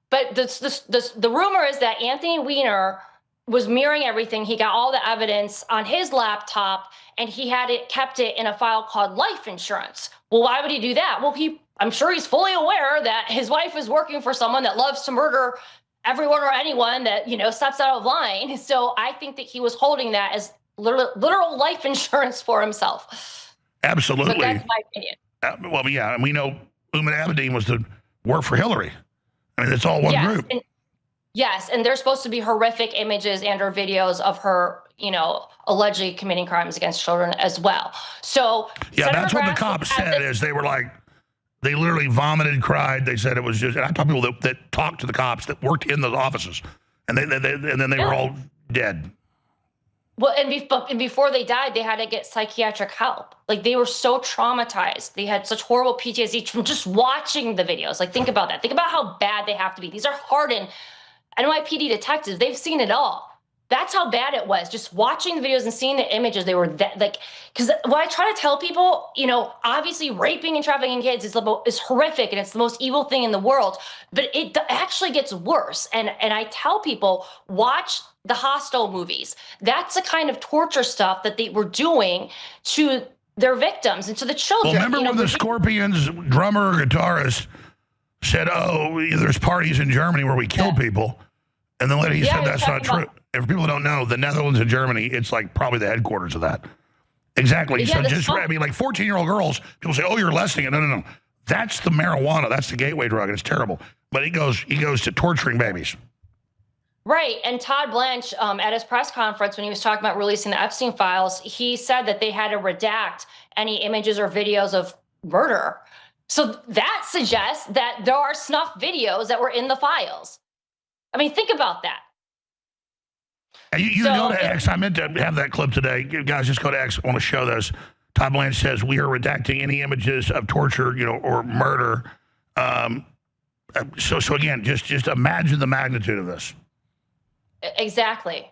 But the rumor is that Anthony Weiner was mirroring everything. He got all the evidence on his laptop, and he kept it in a file called life insurance. Well, why would he do that? Well, I'm sure he's fully aware that his wife is working for someone that loves to murder everyone or anyone that, steps out of line. So I think that he was holding that as literal life insurance for himself. Absolutely. But that's my opinion. Well, yeah, and we know Umar Abedin was to work for Hillary. I mean, it's all one group. Yes, and there's supposed to be horrific images and or videos of her, allegedly committing crimes against children as well. So yeah, that's what the cops said. Is they were like, they literally vomited, cried. They said it was just. And I talked to people that talked to the cops that worked in those offices, and then they were all dead. Well, and before they died, they had to get psychiatric help. Like, they were so traumatized. They had such horrible PTSD from just watching the videos. Like, think about that. Think about how bad they have to be. These are hardened NYPD detectives. They've seen it all. That's how bad it was. Just watching the videos and seeing the images, they were because what I try to tell people, obviously raping and trafficking kids is horrific and it's the most evil thing in the world, but it actually gets worse. And I tell people, watch the Hostel movies. That's the kind of torture stuff that they were doing to their victims and to the children. Well, remember when the Scorpions drummer or guitarist said, "Oh, there's parties in Germany where we kill people," and then later he said that's not true. And for people who don't know, the Netherlands and Germany, it's like probably the headquarters of that. Exactly. Yeah, so like 14-year-old girls, people say, "Oh, you're lessening it." No. That's the marijuana. That's the gateway drug, and it's terrible. But he goes to torturing babies. Right. And Todd Blanche, at his press conference, when he was talking about releasing the Epstein files, he said that they had to redact any images or videos of murder. So that suggests that there are snuff videos that were in the files. I mean, think about that. You go to X. I meant to have that clip today. Guys, just go to X. I want to show this. Todd Blanche says, "We are redacting any images of torture, or murder." So again, just imagine the magnitude of this. Exactly.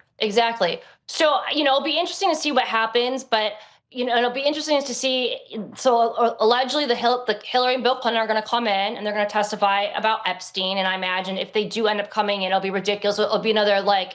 So, it'll be interesting to see what happens, but, it'll be interesting to see. So allegedly the Hillary and Bill Clinton are going to come in and they're going to testify about Epstein. And I imagine if they do end up coming in, it'll be ridiculous. It'll be another what's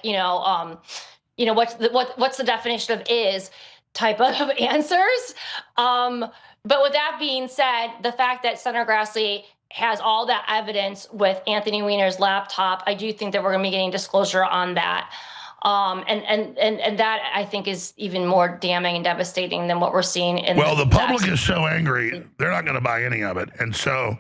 the definition of is type of answers. But with that being said, the fact that Senator Grassley has all that evidence with Anthony Weiner's laptop, I do think that we're going to be getting disclosure on that. And that, I think, is even more damning and devastating than what we're seeing in the public is so angry, they're not going to buy any of it. And so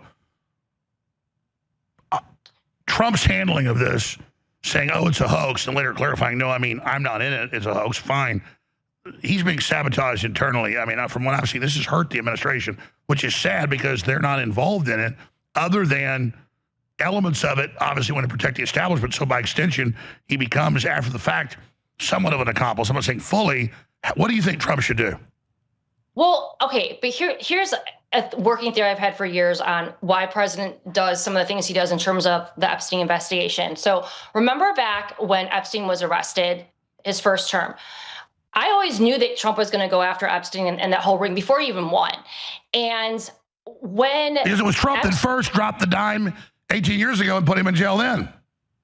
Trump's handling of this, saying, "Oh, it's a hoax," and later clarifying, "No, I mean, I'm not in it. It's a hoax." Fine. He's being sabotaged internally. I mean, from what I've seen, this has hurt the administration, which is sad because they're not involved in it other than elements of it, obviously, want to protect the establishment. So by extension, he becomes, after the fact, somewhat of an accomplice. I'm not saying fully. What do you think Trump should do? Well, okay, but here's a working theory I've had for years on why President does some of the things he does in terms of the Epstein investigation. So remember back when Epstein was arrested, his first term, I always knew that Trump was going to go after Epstein and that whole ring before he even won. And because it was Trump that first dropped the dime 18 years ago and put him in jail then.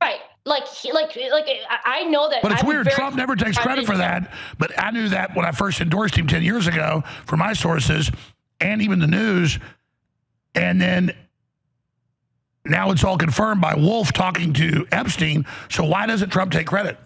Right. I know that. But it's weird. Trump never takes credit for that. But I knew that when I first endorsed him 10 years ago from my sources and even the news. And then now it's all confirmed by Wolf talking to Epstein. So why doesn't Trump take credit?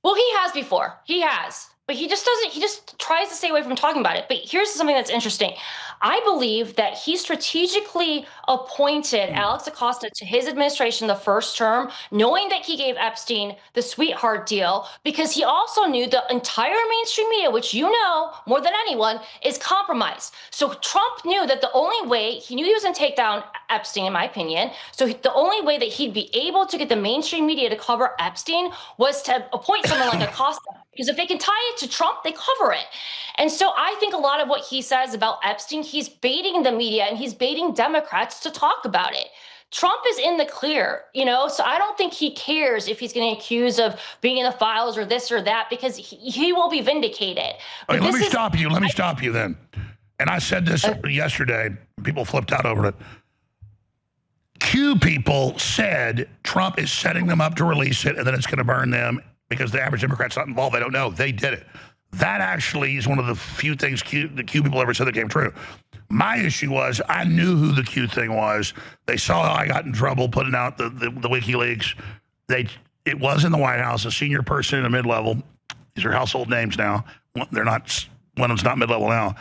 Well, he has before. He has. But he just doesn't, he just tries to stay away from talking about it. But here's something that's interesting. I believe that he strategically appointed Alex Acosta to his administration the first term, knowing that he gave Epstein the sweetheart deal, because he also knew the entire mainstream media, which you know more than anyone, is compromised. So Trump knew that the only way, he knew he was going to take down Epstein, in my opinion. So the only way that he'd be able to get the mainstream media to cover Epstein was to appoint someone like Acosta. Because if they can tie it to Trump, they cover it. And so I think a lot of what he says about Epstein, he's baiting the media and he's baiting Democrats to talk about it. Trump is in the clear, you know, so I don't think he cares if he's getting accused of being in the files or this or that, because he will be vindicated. Okay, let me stop you. Let me stop you then. And I said this yesterday. People flipped out over it. Q people said Trump is setting them up to release it and then it's going to burn them because the average Democrat's not involved. They don't know. They did it. That actually is one of the few things the Q people ever said that came true. My issue was I knew who the Q thing was. They saw how I got in trouble putting out the WikiLeaks. It was in the White House, a senior person in a mid-level. These are household names now. They're not, one of them's not mid-level now.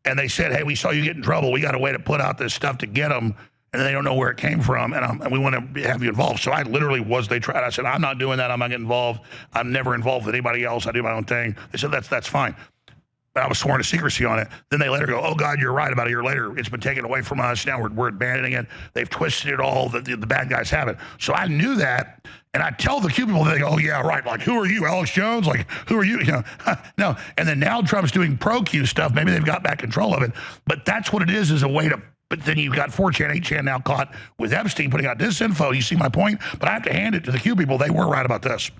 And they said, hey, we saw you get in trouble. We got a way to put out this stuff to get them. And they don't know where it came from, and we want to have you involved. So I literally they tried. I said, I'm not doing that. I'm not getting involved. I'm never involved with anybody else. I do my own thing. They said, that's fine. But I was sworn to secrecy on it. Then they later go, oh, God, you're right. About a year later, it's been taken away from us. Now we're abandoning it. They've twisted it all. The bad guys have it. So I knew that, and I tell the Q people, they go, oh, yeah, right. Like, who are you, Alex Jones? Like, who are you? You know, no. And then now Trump's doing pro-Q stuff. Maybe they've got back control of it. But that's what it is a way to. But then you've got 4chan, 8chan now caught with Epstein putting out disinfo. You see my point? But I have to hand it to the Q people. They were right about this.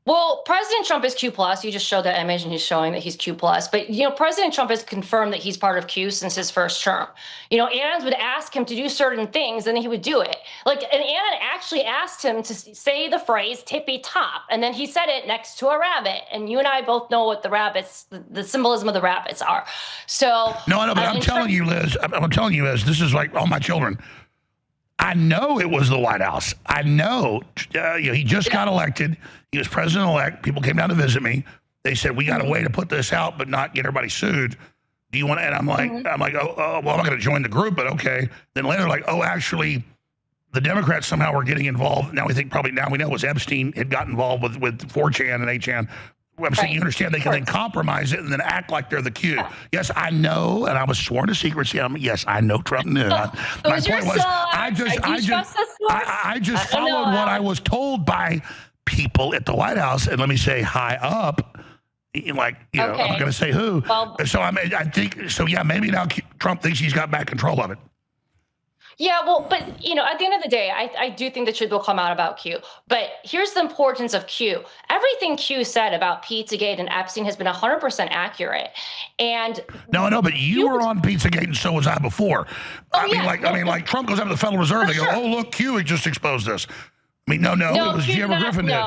Well, President Trump is Q+. You just showed that image and he's showing that he's Q+. But, you know, President Trump has confirmed that he's part of Q since his first term. You know, Anon would ask him to do certain things and he would do it. Like, and Anon actually asked him to say the phrase tippy top. And then he said it next to a rabbit. And you and I both know what the rabbits, the symbolism of the rabbits are. So. No, I know, but I'm telling you, Liz, this is like all my children. I know it was the White House. I know, he just got elected. He was president-elect. People came down to visit me. They said, we got a way to put this out but not get everybody sued. Do you want to? And I'm like, oh, well, I'm not going to join the group, but okay. Then later, like, oh, actually, the Democrats somehow were getting involved. Now we know it was Epstein had got involved with 4chan and 8chan. I'm saying you understand they can then compromise it and then act like they're the Q. Yes, I know, and I was sworn to secrecy. Yes, I know Trump knew. My point was, I just followed what I was told by people at the White House, and let me say high up, like, you know, I'm not going to say who. Well, so I think, so yeah, maybe now Trump thinks he's got back control of it. Yeah, well, but, you know, at the end of the day, I do think the truth will come out about Q. But here's the importance of Q. Everything Q said about Pizzagate and Epstein has been 100% accurate. And no, but you were on Pizzagate, and so was I before. I mean, like Trump goes up to the Federal Reserve, they go, oh, look, Q just exposed this. I mean, no, it was Jim Griffin did.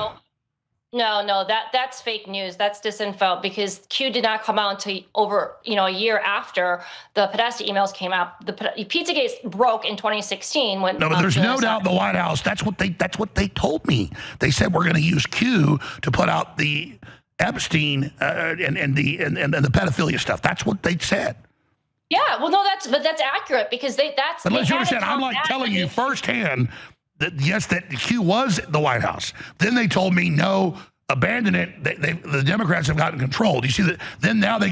No, that's fake news. That's disinfo, because Q did not come out until over, a year after the Podesta emails came out. The Pizzagate broke in 2016 when. No, but there's no doubt the White House. That's what they told me. They said we're going to use Q to put out the Epstein and the pedophilia stuff. That's what they said. Yeah, well, no, that's accurate, because that's. But let's understand. I'm like telling you firsthand. That yes, that Q was the White House. Then they told me no, abandon it. The Democrats have gotten control. Do you see that? Then now they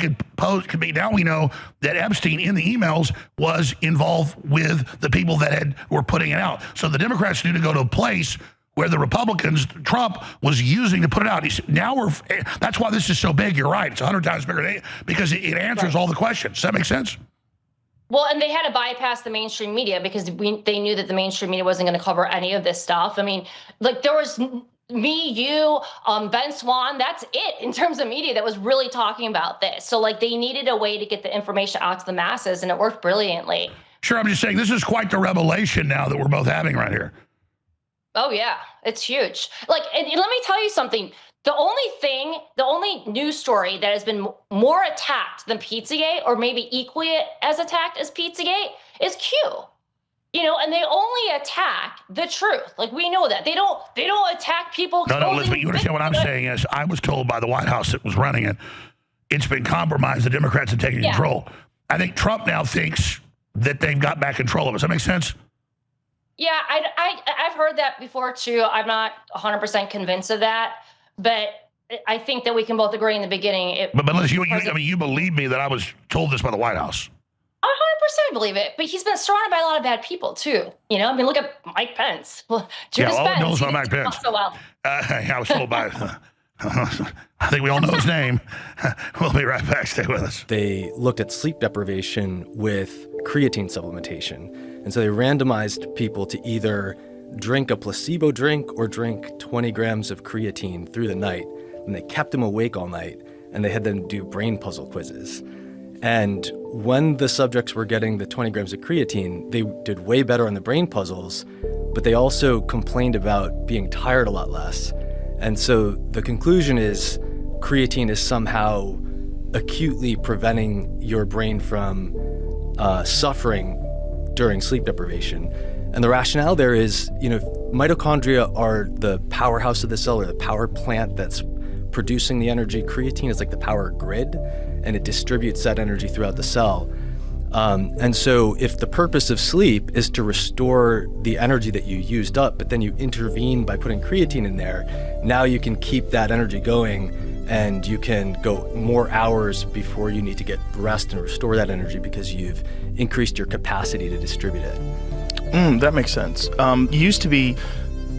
now we know that Epstein in the emails was involved with the people that were putting it out. So the Democrats need to go to a place where the Republicans, Trump was using to put it out. He said, that's why this is so big. You're right. It's 100 times bigger because it answers all the questions. Does that make sense? Well, and they had to bypass the mainstream media because they knew that the mainstream media wasn't going to cover any of this stuff. I mean, like there was me, you, Ben Swann. That's it in terms of media that was really talking about this. So like they needed a way to get the information out to the masses, and it worked brilliantly. Sure, I'm just saying this is quite the revelation now that we're both having right here. Oh yeah, it's huge. Like, and let me tell you something. The only news story that has been more attacked than Pizzagate, or maybe equally as attacked as Pizzagate, is Q. You know, and they only attack the truth. Like, we know that. They don't attack people. No, Liz, but you understand what I'm saying is I was told by the White House that was running it, it's been compromised. The Democrats have taken control. I think Trump now thinks that they've got back control of it. Does that make sense? Yeah, I've heard that before too. I'm not 100% convinced of that, but I think that we can both agree in the beginning. But Liz, you believe me that I was told this by the White House. I 100% believe it, but he's been surrounded by a lot of bad people too. You know, I mean, look at Mike Pence. Judas Pence. Pence. Knows Mike Pence. So well. I was told by. I think we all know his name. We'll be right back. Stay with us. They looked at sleep deprivation with creatine supplementation. And so they randomized people to either drink a placebo drink or drink 20 grams of creatine through the night. And they kept them awake all night, and they had them do brain puzzle quizzes. And when the subjects were getting the 20 grams of creatine, they did way better on the brain puzzles, but they also complained about being tired a lot less. And so the conclusion is creatine is somehow acutely preventing your brain from suffering during sleep deprivation. And the rationale there is, you know, mitochondria are the powerhouse of the cell, or the power plant that's producing the energy. Creatine is like the power grid, and it distributes that energy throughout the cell. And so if the purpose of sleep is to restore the energy that you used up, but then you intervene by putting creatine in there, now you can keep that energy going, and you can go more hours before you need to get rest and restore that energy because you've increased your capacity to distribute it. That makes sense. Used to be,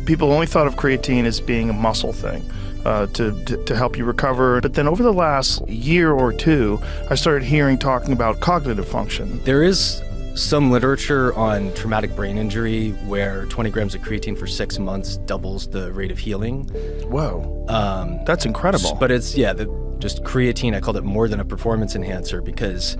people only thought of creatine as being a muscle thing. To help you recover. But then over the last year or two, I started talking about cognitive function. There is some literature on traumatic brain injury where 20 grams of creatine for 6 months doubles the rate of healing. Whoa. That's incredible. But it's, just creatine, I called it more than a performance enhancer because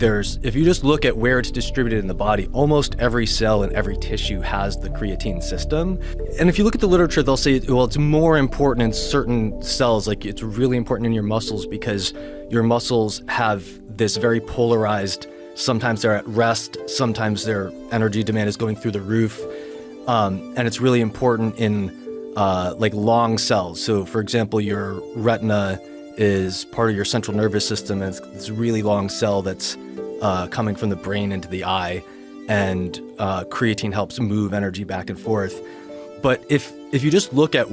if you just look at where it's distributed in the body, almost every cell and every tissue has the creatine system. And if you look at the literature, they'll say, well, it's more important in certain cells, like it's really important in your muscles because your muscles have this very polarized, sometimes they're at rest, sometimes their energy demand is going through the roof. And it's really important in like long cells. So for example, your retina is part of your central nervous system, and it's this really long cell that's coming from the brain into the eye, and creatine helps move energy back and forth. But if you just look at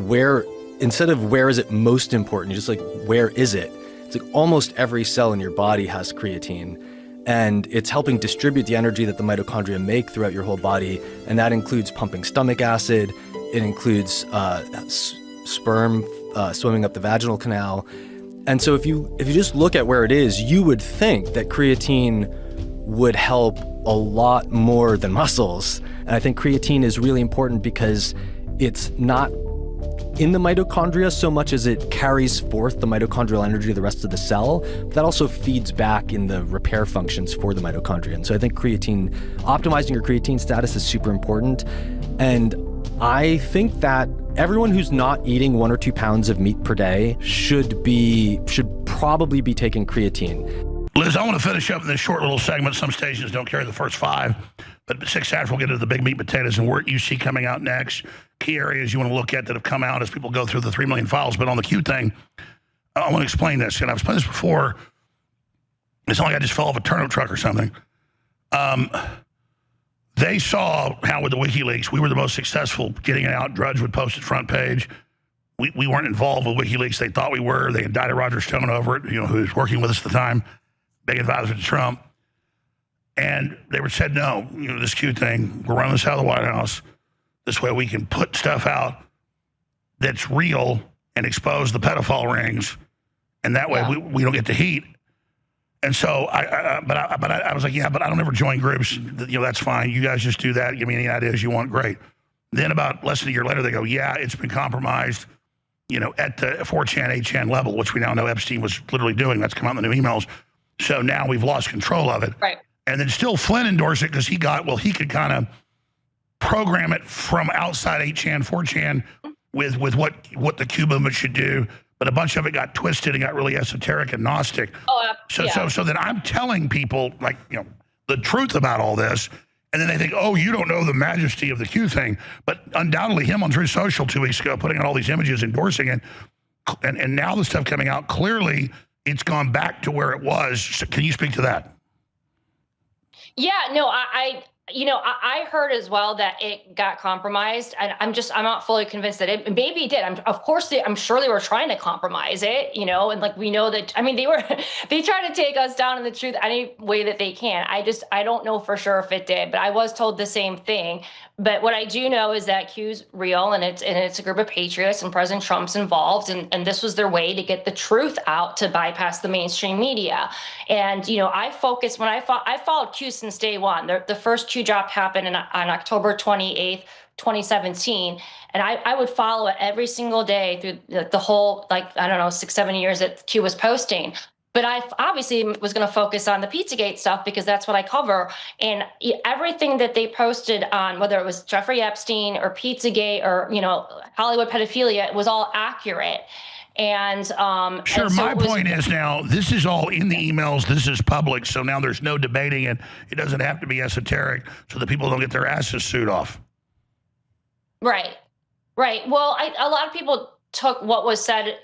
instead of where is it most important, you just like, where is it? It's like almost every cell in your body has creatine, and it's helping distribute the energy that the mitochondria make throughout your whole body, and that includes pumping stomach acid, it includes sperm swimming up the vaginal canal. And so if you just look at where it is, you would think that creatine would help a lot more than muscles. And I think creatine is really important because it's not in the mitochondria so much as it carries forth the mitochondrial energy to the rest of the cell, but that also feeds back in the repair functions for the mitochondria. And so I think optimizing your creatine status is super important. And I think that everyone who's not eating 1 or 2 pounds of meat per day should probably be taking creatine. Liz, I want to finish up in this short little segment. Some stations don't carry the first 5, but 6 after we'll get into the big meat potatoes and what you see coming out next. Key areas you want to look at that have come out as people go through the 3 million files. But on the Q thing, I want to explain this. And I've explained this before. It's not like I just fell off a turnip truck or something. They saw how with the WikiLeaks, we were the most successful getting it out. Drudge would post it front page. We weren't involved with WikiLeaks. They thought we were. They indicted Roger Stone over it, who was working with us at the time, big advisor to Trump. And they said, no, this Q thing, we're running this out of the White House. This way we can put stuff out that's real and expose the pedophile rings. And that way we don't get the heat. And so I was like, yeah, but I don't ever join groups. That's fine. You guys just do that. Give me any ideas you want. Great. Then about less than a year later, they go, yeah, it's been compromised, at the 4chan, 8chan level, which we now know Epstein was literally doing. That's come out in the new emails. So now we've lost control of it. Right. And then still Flynn endorsed it because he could kind of program it from outside 8chan, 4chan with what the Q movement should do. But a bunch of it got twisted and got really esoteric and Gnostic. Oh, yeah. So then I'm telling people, the truth about all this, And then they think, oh, you don't know the majesty of the Q thing. But undoubtedly, him on Truth Social 2 weeks ago, putting out all these images, endorsing it, and now the stuff coming out, clearly it's gone back to where it was. So can you speak to that? Yeah, no, I heard as well that it got compromised, and I'm not fully convinced that it maybe did. I'm sure they were trying to compromise it, and like we know that. I mean, they try to take us down in the truth any way that they can. I don't know for sure if it did, but I was told the same thing. But what I do know is that Q's real, and it's a group of patriots, and President Trump's involved, and this was their way to get the truth out to bypass the mainstream media. And I followed Q since day one. The first Q drop happened on October 28th, 2017, and I would follow it every single day through the whole 6-7 years that Q was posting. But I obviously was going to focus on the Pizzagate stuff because that's what I cover. And everything that they posted on, whether it was Jeffrey Epstein or Pizzagate or, Hollywood pedophilia, it was all accurate. And sure, my point is now, this is all in the emails. This is public. So now there's no debating it. It doesn't have to be esoteric so that people don't get their asses sued off. Right. Well, a lot of people took what was said,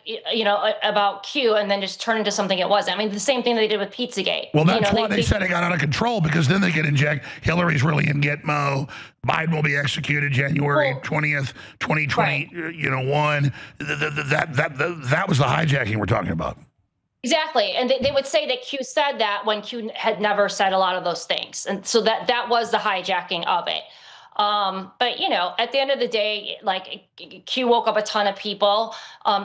about Q and then just turned into something it wasn't. I mean, the same thing they did with Pizzagate. Well, that's why they said it got out of control, because then they could inject Hillary's really in Gitmo. Biden will be executed January 20th, 2021. That was the hijacking we're talking about. Exactly. And they would say that Q said that when Q had never said a lot of those things. And so that was the hijacking of it. But at the end of the day, like Q woke up a ton of people,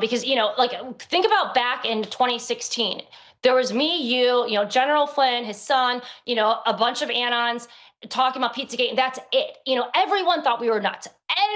because, think about back in 2016, there was me, you, General Flynn, his son, a bunch of Anons talking about Pizzagate, and that's it. Everyone thought we were nuts.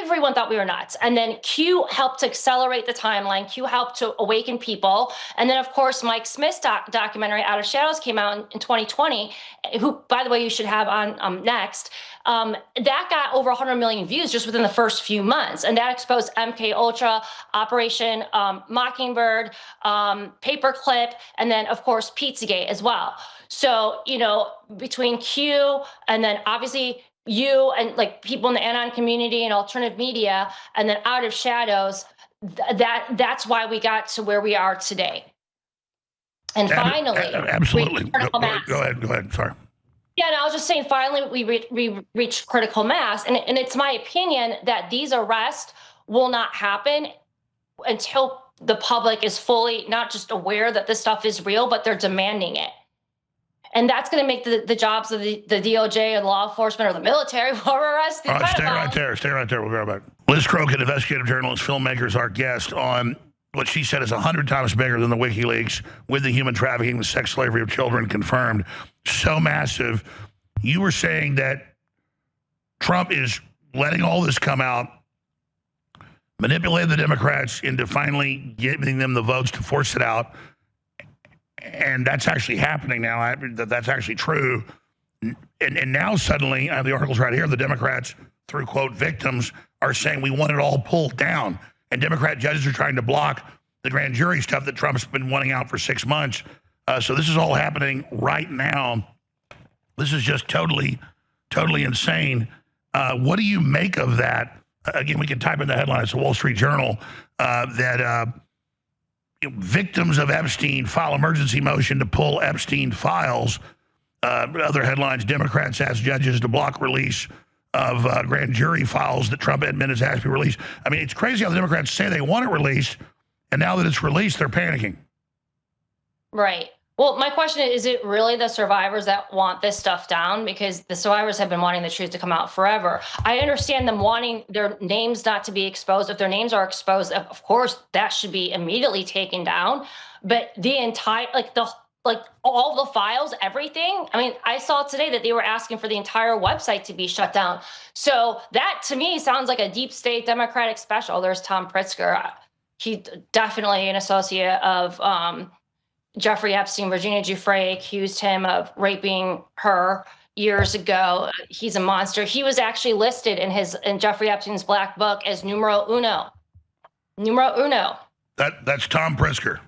Everyone thought we were nuts. And then Q helped to accelerate the timeline. Q helped to awaken people. And then, of course, Mike Smith's documentary, Out of Shadows, came out in 2020, who, by the way, you should have on next. That got over 100 million views just within the first few months. And that exposed MK Ultra, Operation Mockingbird, Paperclip, and then, of course, Pizzagate as well. So, between Q and then obviously you and like people in the Anon community and alternative media, and then Out of Shadows, that's why we got to where we are today. And finally, absolutely. Go ahead. Sorry. Yeah, and I was just saying, finally, we reached critical mass. And it's my opinion that these arrests will not happen until the public is fully not just aware that this stuff is real, but they're demanding it. And that's going to make the jobs of the DOJ or the law enforcement or the military or arrest. All right, stay right there. We'll be right back. Liz Crokin, investigative journalist, filmmaker, is our guest on what she said is 100 times bigger than the WikiLeaks with the human trafficking, the sex slavery of children confirmed. So massive. You were saying that Trump is letting all this come out, manipulating the Democrats into finally giving them the votes to force it out. And that's actually happening now. That's actually true. And now suddenly, I have the articles right here, the Democrats, through, quote, victims, are saying we want it all pulled down. And Democrat judges are trying to block the grand jury stuff that Trump's been wanting out for 6 months. So this is all happening right now. This is just totally insane. What do you make of that? Again, we can type in the headline. It's the Wall Street Journal that victims of Epstein file emergency motion to pull Epstein files. Other headlines, Democrats ask judges to block release of grand jury files that Trump admin has asked to be released. I mean, it's crazy how the Democrats say they want it released, and now that it's released, they're panicking. Right. Well, my question is it really the survivors that want this stuff down? Because the survivors have been wanting the truth to come out forever. I understand them wanting their names not to be exposed. If their names are exposed, of course, that should be immediately taken down. But the entire, all the files, everything. I mean, I saw today that they were asking for the entire website to be shut down. So that, to me, sounds like a deep state Democratic special. There's Tom Pritzker. He's definitely an associate of Jeffrey Epstein. Virginia Giuffre accused him of raping her years ago. He's a monster. He was actually listed in Jeffrey Epstein's black book as numero uno. Numero uno. That's Tom Pritzker.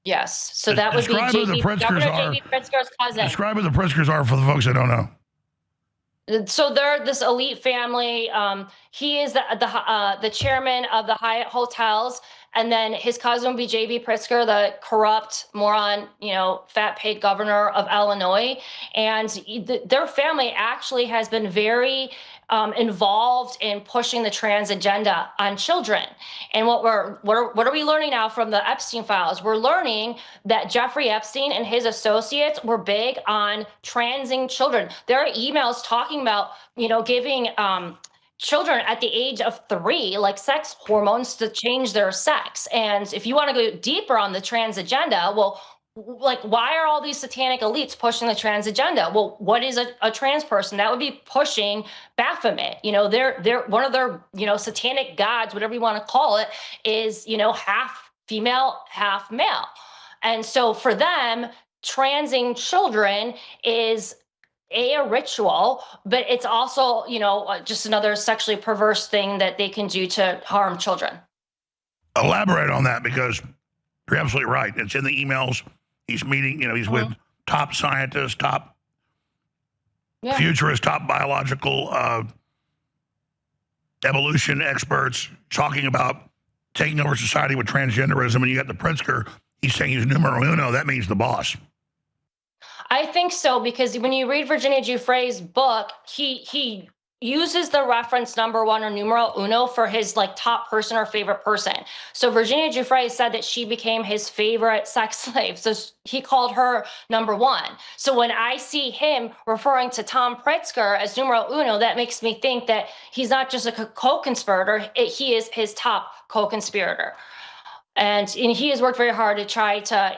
Yes. So that would be Governor J.B. Pritzker's cousin. Describe who the Pritzkers are for the folks that don't know. So they're this elite family. He is the chairman of the Hyatt Hotels, and then his cousin would be J.B. Pritzker, the corrupt moron, fat paid governor of Illinois. And their family actually has been very involved in pushing the trans agenda on children. And what are we learning now from the Epstein files? We're learning that Jeffrey Epstein and his associates were big on transing children. There are emails talking about, giving children at the age of 3, like sex hormones to change their sex. And if you want to go deeper on the trans agenda, well, like, why are all these satanic elites pushing the trans agenda? Well, what is a trans person? That would be pushing Baphomet. They're one of their, satanic gods, whatever you want to call it, is, half female, half male. And so for them, transing children is a ritual, but it's also, just another sexually perverse thing that they can do to harm children. Elaborate on that, because you're absolutely right. It's in the emails. He's meeting, he's with top scientists, top futurists, top biological evolution experts talking about taking over society with transgenderism. And you got the Pritzker, he's saying he's numero uno. That means the boss. I think so, because when you read Virginia Giuffre's book, he uses the reference number 1 or numero uno for his top person or favorite person. So Virginia Giuffre said that she became his favorite sex slave. So he called her number 1. So when I see him referring to Tom Pritzker as numero uno, that makes me think that he's not just a co-conspirator, he is his top co-conspirator. And he has worked very hard to try to,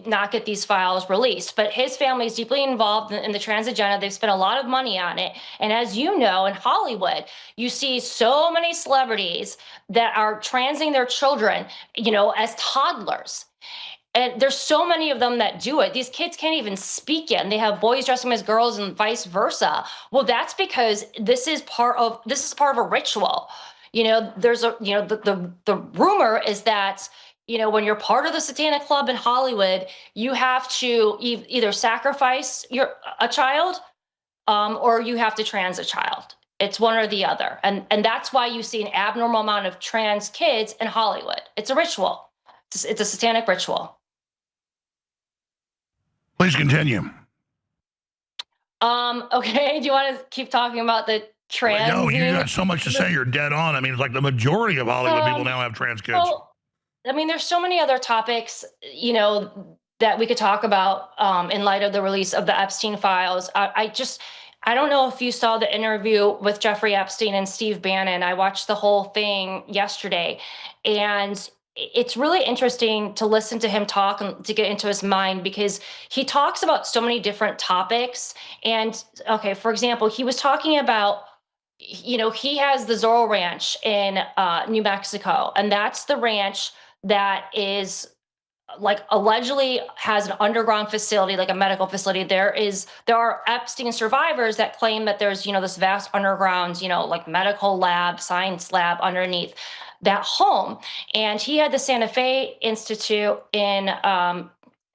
not get these files released. But his family is deeply involved in the trans agenda. They've spent a lot of money on it. And as you know, in Hollywood, you see so many celebrities that are transing their children, as toddlers. And there's so many of them that do it. These kids can't even speak yet, and they have boys dressing as girls and vice versa. Well, that's because this is part of a ritual. There's the rumor is that, when you're part of the Satanic Club in Hollywood, you have to either sacrifice a child or you have to trans a child. It's one or the other. And that's why you see an abnormal amount of trans kids in Hollywood. It's a ritual. It's a satanic ritual. Please continue. Okay. Do you want to keep talking about the trans? No, you got so much to say. You're dead on. I mean, it's like the majority of Hollywood people now have trans kids. Well, I mean, there's so many other topics, that we could talk about in light of the release of the Epstein files. I don't know if you saw the interview with Jeffrey Epstein and Steve Bannon. I watched the whole thing yesterday, and it's really interesting to listen to him talk and to get into his mind, because he talks about so many different topics. And for example, he was talking about, he has the Zorro Ranch in New Mexico, and that's the ranch that is allegedly has an underground facility, like a medical facility. There are Epstein survivors that claim that there's, this vast underground, medical lab, science lab underneath that home. And he had the Santa Fe Institute in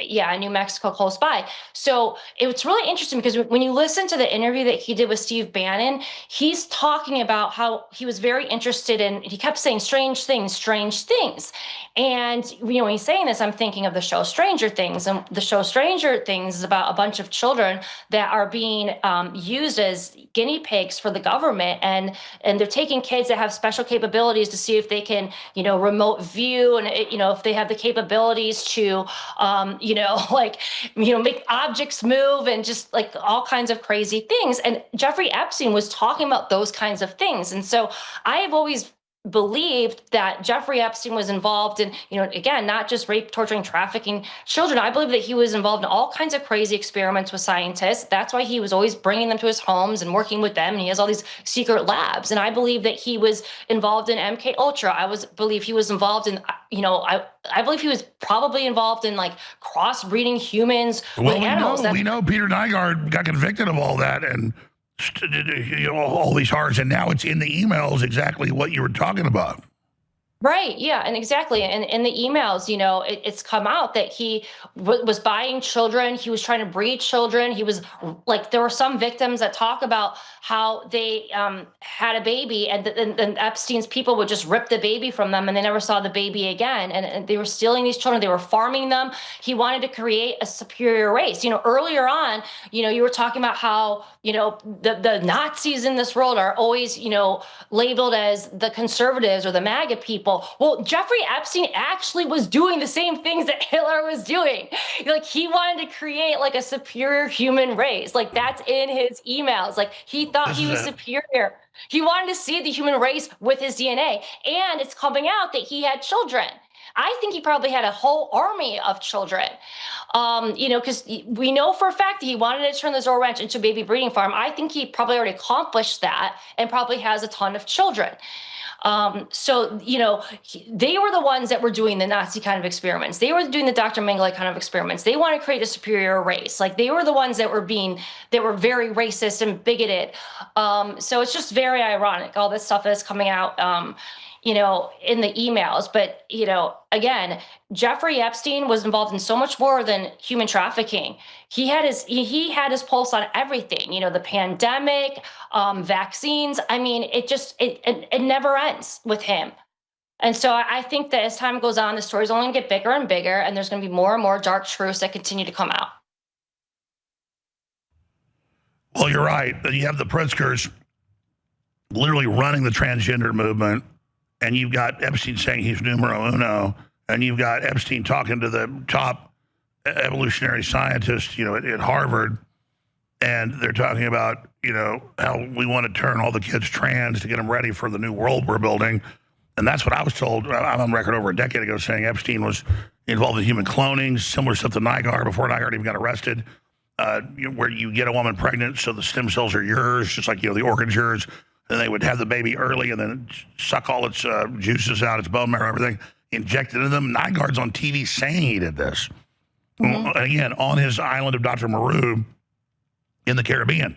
New Mexico, close by. So it's really interesting, because when you listen to the interview that he did with Steve Bannon, he's talking about how he was very interested in, he kept saying strange things. And, when he's saying this, I'm thinking of the show Stranger Things. And the show Stranger Things is about a bunch of children that are being used as guinea pigs for the government. And they're taking kids that have special capabilities to see if they can, remote view, and, if they have the capabilities to, make objects move, and just all kinds of crazy things. And Jeffrey Epstein was talking about those kinds of things. And so I have always believed that Jeffrey Epstein was involved in, again, not just rape, torturing, trafficking children. I believe that he was involved in all kinds of crazy experiments with scientists. That's why he was always bringing them to his homes and working with them. And he has all these secret labs. And I believe that he was involved in MK Ultra. Believe he was involved in, I believe he was probably involved in crossbreeding humans with animals. We know Peter Nygard got convicted of all that, and all these horrors, and now it's in the emails exactly what you were talking about. Right. Yeah. And exactly. And in the emails, it's come out that he was buying children. He was trying to breed children. He was like, there were some victims that talk about how they had a baby and Epstein's people would just rip the baby from them and they never saw the baby again. And they were stealing these children. They were farming them. He wanted to create a superior race. Earlier on, you were talking about how, the Nazis in this world are always, labeled as the conservatives or the MAGA people. Well, Jeffrey Epstein actually was doing the same things that Hitler was doing. Like he wanted to create like a superior human race. Like that's in his emails. Like he thought he was superior. He wanted to see the human race with his DNA. And it's coming out that he had children. I think he probably had a whole army of children, because we know for a fact that he wanted to turn the Zorro Ranch into a baby breeding farm. I think he probably already accomplished that and probably has a ton of children. They were the ones that were doing the Nazi kind of experiments. They were doing the Dr. Mengele kind of experiments. They want to create a superior race. Like they were the ones that were very racist and bigoted. So it's just very ironic, all this stuff that's coming out, in the emails. But, again, Jeffrey Epstein was involved in so much more than human trafficking. He had his pulse on everything, the pandemic, vaccines. I mean, it never ends with him. And so I think that as time goes on, the story's only going to get bigger and bigger, and there's going to be more and more dark truths that continue to come out. Well, you're right. You have the Pritzkers literally running the transgender movement, and you've got Epstein saying he's numero uno, and you've got Epstein talking to the top evolutionary scientist, at Harvard, and they're talking about, how we want to turn all the kids trans to get them ready for the new world we're building. And that's what I was told. I'm on record over a decade ago saying Epstein was involved in human cloning, similar stuff to Nygaard before Nygaard even got arrested, where you get a woman pregnant so the stem cells are yours, just like, the organ's yours. And they would have the baby early and then suck all its juices out, its bone marrow, everything, inject it into them. Nygaard's on TV saying he did this. Mm-hmm. Again, on his island of Dr. Moreau in the Caribbean.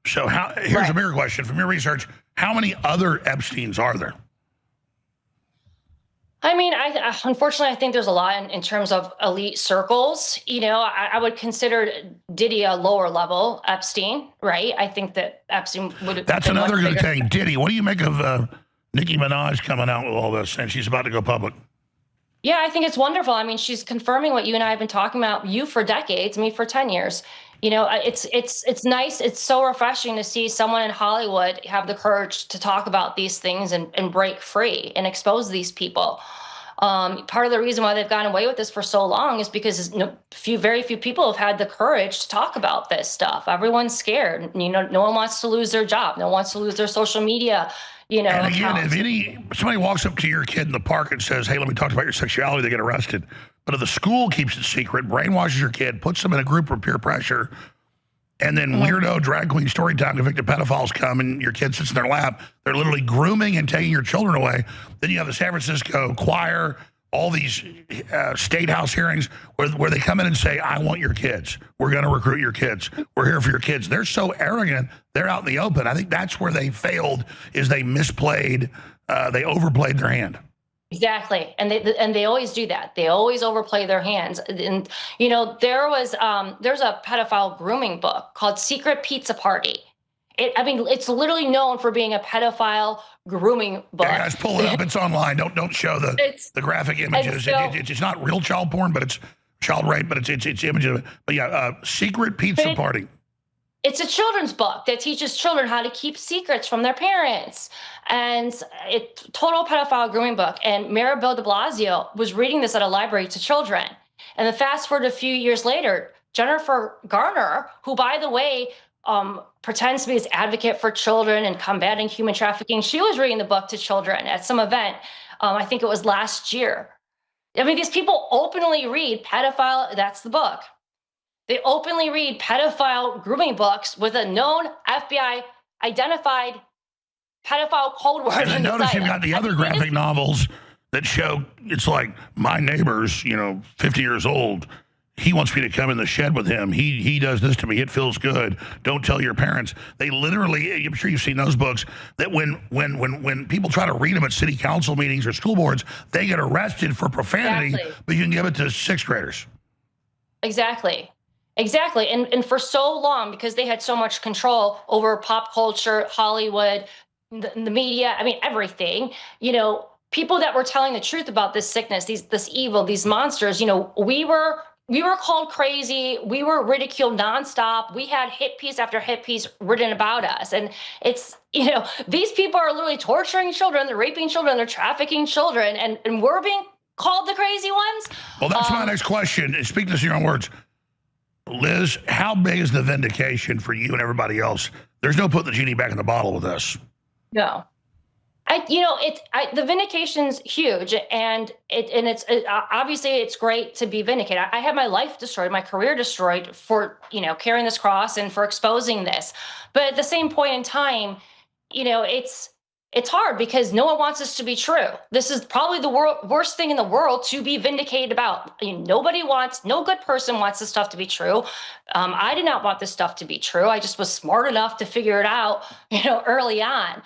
So here's a bigger question. From your research, how many other Epsteins are there? I mean, unfortunately, I think there's a lot in terms of elite circles. I would consider Diddy a lower level Epstein, right? I think that Epstein would. That's another good thing. Diddy, what do you make of Nicki Minaj coming out with all this and she's about to go public? Yeah, I think it's wonderful. I mean, she's confirming what you and I have been talking about, you for decades, me for 10 years. It's nice. It's so refreshing to see someone in Hollywood have the courage to talk about these things and break free and expose these people. Part of the reason why they've gotten away with this for so long is because very few people have had the courage to talk about this stuff. Everyone's scared. No one wants to lose their job. No one wants to lose their social media. And again, if somebody walks up to your kid in the park and says, "Hey, let me talk about your sexuality," they get arrested. But if the school keeps it secret, brainwashes your kid, puts them in a group for peer pressure, and then weirdo drag queen story time convicted pedophiles come and your kid sits in their lap, they're literally grooming and taking your children away. Then you have the San Francisco choir, all these state house hearings where they come in and say, "I want your kids. We're going to recruit your kids. We're here for your kids." They're so arrogant. They're out in the open. I think that's where they failed, is they misplayed, they overplayed their hand. Exactly. And they always do that. They always overplay their hands. And, there's a pedophile grooming book called Secret Pizza Party. It's literally known for being a pedophile grooming book. Yeah, guys, pull it up. It's online. Don't show the graphic images. It's not real child porn, but it's child rape, but it's images of it. But yeah, Secret Pizza Party. It's a children's book that teaches children how to keep secrets from their parents. And it's total pedophile grooming book. And Mayor Bill de Blasio was reading this at a library to children. And then fast forward a few years later, Jennifer Garner, who, by the way, pretends to be this advocate for children and combating human trafficking, she was reading the book to children at some event. I think it was last year. I mean, these people openly read pedophile, that's the book. They openly read pedophile grooming books with a known FBI identified pedophile code word. And I notice you've got the other graphic novels that show it's like my neighbor's, 50 years old. he wants me to come in the shed with him. He does this to me. It feels good. Don't tell your parents. They literally, I'm sure you've seen those books, that when people try to read them at city council meetings or school boards, they get arrested for profanity, but you can give it to sixth graders. Exactly. And for so long, because they had so much control over pop culture, Hollywood, the media, I mean, everything, you know, people that were telling the truth about this sickness, this evil, these monsters, you know, we were called crazy. We were ridiculed nonstop. We had hit piece after hit piece written about us. And it's, you know, these people are literally torturing children, they're raping children, they're trafficking children, and we're being called the crazy ones. Well, that's my next question. Speak this in your own words. Liz, how big is the vindication for you and everybody else? There's no putting the genie back in the bottle with this. No. The vindication's huge, and it's obviously it's great to be vindicated. I had my life destroyed, my career destroyed for, you know, carrying this cross and for exposing this. But at the same point in time, you know, it's hard because no one wants this to be true. This is probably the worst thing in the world to be vindicated about. I mean, no good person wants this stuff to be true. I did not want this stuff to be true. I just was smart enough to figure it out, you know, early on.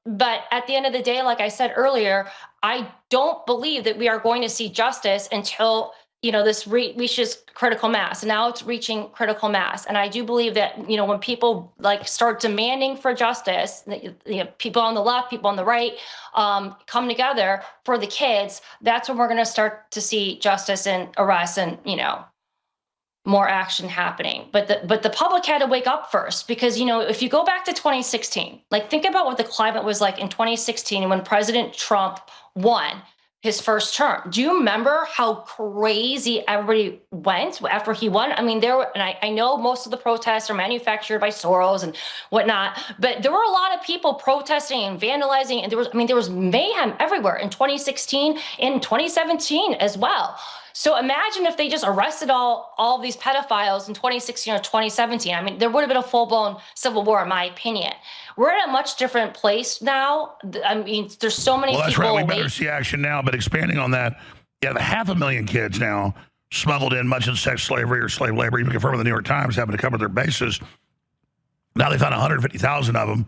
But at the end of the day, like I said earlier, I don't believe that we are going to see justice until, you know, this reaches critical mass. And now it's reaching critical mass. And I do believe that, you know, when people like start demanding for justice, you know, people on the left, people on the right, come together for the kids, that's when we're going to start to see justice and arrests and, you know, more action happening. But the public had to wake up first, because, you know, if you go back to 2016, like think about what the climate was like in 2016 when President Trump won his first term. Do you remember how crazy everybody went after he won? I mean, I know most of the protests are manufactured by Soros and whatnot, but there were a lot of people protesting and vandalizing, and there was mayhem everywhere in 2016 and 2017 as well. So imagine if they just arrested all these pedophiles in 2016 or 2017. I mean, there would have been a full-blown civil war, in my opinion. We're in a much different place now. I mean, there's so many people. Well, that's right. We better see action now. But expanding on that, you have 500,000 kids now smuggled in, much in sex slavery or slave labor, even confirmed in the New York Times, having to cover their bases. Now they found 150,000 of them.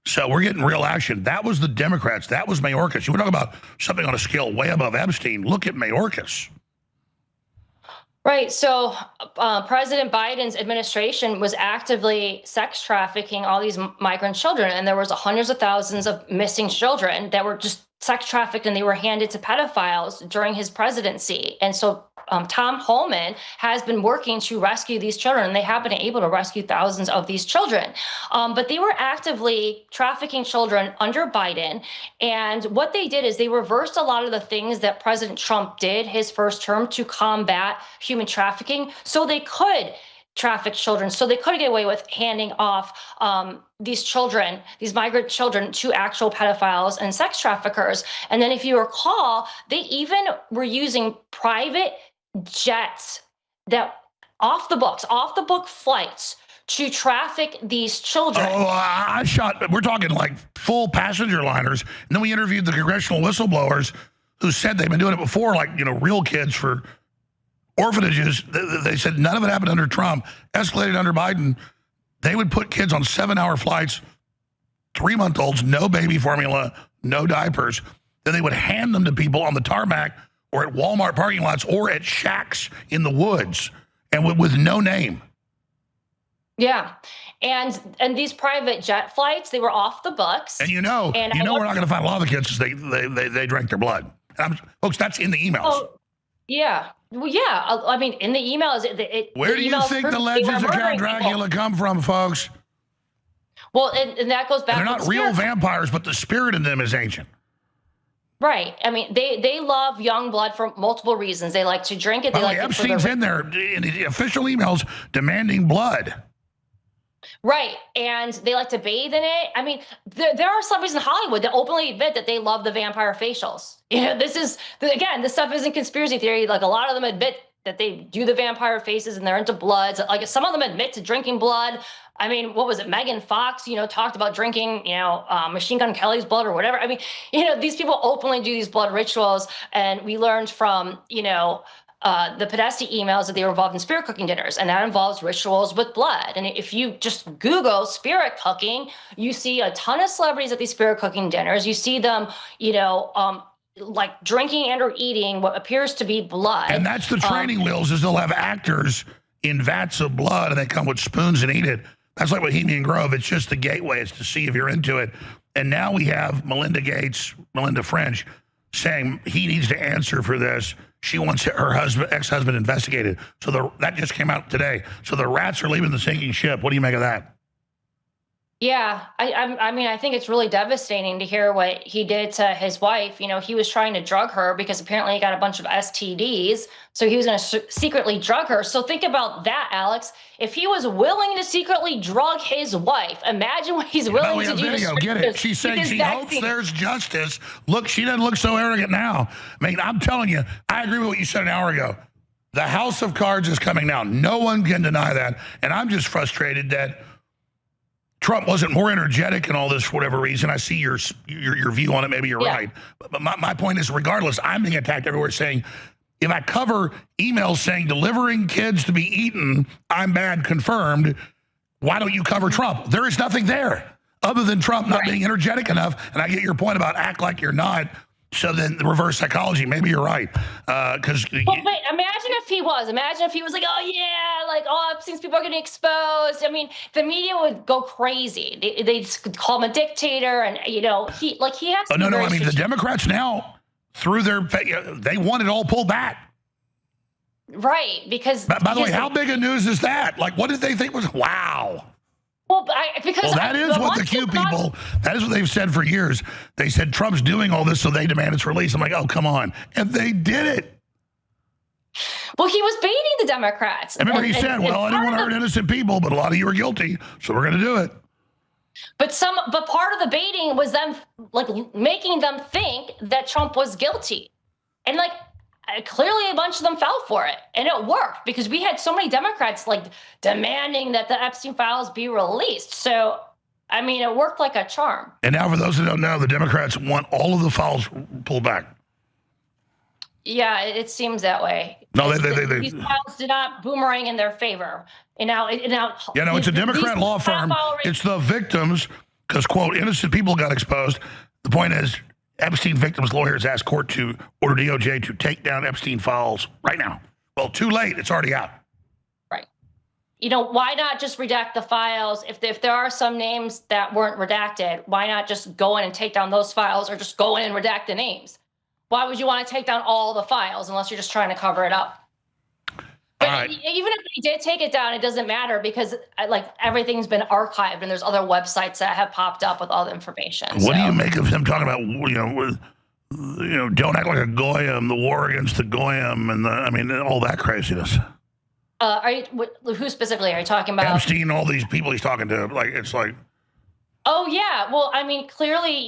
So we're getting real action. That was the Democrats. That was Mayorkas. You were talking about something on a scale way above Epstein. Look at Mayorkas. Right. So President Biden's administration was actively sex trafficking all these migrant children. And there was hundreds of thousands of missing children that were just sex trafficked, and they were handed to pedophiles during his presidency. And so Tom Homan has been working to rescue these children, and they have been able to rescue thousands of these children. But they were actively trafficking children under Biden. And what they did is they reversed a lot of the things that President Trump did his first term to combat human trafficking, so they could traffic children, so they could get away with handing off these children, these migrant children, to actual pedophiles and sex traffickers. And then if you recall, they even were using private jets that off the book flights to traffic these children. We're talking like full passenger liners. And then we interviewed the congressional whistleblowers who said they've been doing it before, like, you know, real kids for orphanages. They said none of it happened under Trump, escalated under Biden. They would put kids on 7-hour flights, 3-month-olds, no baby formula, no diapers. Then they would hand them to people on the tarmac or at Walmart parking lots or at shacks in the woods, and with no name. Yeah. And these private jet flights, they were off the books. And we're not going to find a lot of the kids because they drank their blood. Folks, that's in the emails. Oh, yeah. Well, yeah. I mean, in the emails, where do you think the legends of Count Dracula come from, folks? Well, and that goes back. And they're not real vampires, but the spirit in them is ancient. Right. I mean, they love young blood for multiple reasons. They like to drink it. They like Epstein's in there in the official emails demanding blood. Right. And they like to bathe in it. I mean, there are celebrities in Hollywood that openly admit that they love the vampire facials. You know, this stuff isn't conspiracy theory. Like, a lot of them admit that they do the vampire faces and they're into blood. Like some of them admit to drinking blood. I mean, what was it? Megan Fox, talked about drinking, Machine Gun Kelly's blood or whatever. I mean, these people openly do these blood rituals. And we learned from, the Podesta emails that they were involved in spirit cooking dinners, and that involves rituals with blood. And if you just Google spirit cooking, you see a ton of celebrities at these spirit cooking dinners. You see them, like drinking and or eating what appears to be blood. And that's the training wheels, is they'll have actors in vats of blood and they come with spoons and eat it. That's like Bohemian Grove. It's just the gateway. It's to see if you're into it. And now we have Melinda French, saying he needs to answer for this. She wants her ex-husband investigated. So that just came out today. So the rats are leaving the sinking ship. What do you make of that? Yeah, I mean, I think it's really devastating to hear what he did to his wife. He was trying to drug her because apparently he got a bunch of STDs. So he was going to secretly drug her. So think about that, Alex. If he was willing to secretly drug his wife, imagine what he's willing to do. Video, get it? She's saying she hopes there's justice. Look, she doesn't look so arrogant now. I mean, I'm telling you, I agree with what you said an hour ago. The House of Cards is coming down. No one can deny that. And I'm just frustrated that Trump wasn't more energetic in all this for whatever reason. I see your view on it. Maybe you're right. But my point is, regardless, I'm being attacked everywhere saying, if I cover emails saying delivering kids to be eaten, I'm bad, confirmed, why don't you cover Trump? There is nothing there other than Trump not being energetic enough. And I get your point about act like you're not. So then the reverse psychology, maybe you're right. Because imagine if he was. Imagine if he was like, oh yeah, like Epstein's people are getting exposed. I mean, the media would go crazy. They'd call him a dictator, and he has. No. I mean, the Democrats now, through they want it all pulled back. Right, because. By the way, how big a news is that? Like, what did they think was? Wow. Well, that is what the Q people, that is what they've said for years. They said Trump's doing all this, so they demand its release. I'm like, oh, come on. And they did it. Well, he was baiting the Democrats. I remember he said, well, I didn't want to hurt innocent people, but a lot of you are guilty, so we're going to do it. But part of the baiting was them making them think that Trump was guilty. And clearly a bunch of them fell for it, and it worked because we had so many Democrats demanding that the Epstein files be released. So, I mean, it worked like a charm. And now for those who don't know, the Democrats want all of the files pulled back. Yeah, it seems that way. No, these files did not boomerang in their favor. It's a Democrat law firm. It's the victims, because, quote, innocent people got exposed. The point is, Epstein victims' lawyers asked court to order DOJ to take down Epstein files right now. Well, too late. It's already out. Right. Why not just redact the files? If there are some names that weren't redacted, why not just go in and take down those files, or just go in and redact the names? Why would you want to take down all the files unless you're just trying to cover it up? But even if they did take it down, it doesn't matter because everything's been archived and there's other websites that have popped up with all the information. What do you make of him talking about, don't act like a goyim, the war against the goyim, and all that craziness? Who specifically are you talking about? Epstein, all these people he's talking to. Oh, yeah. Well, I mean, clearly,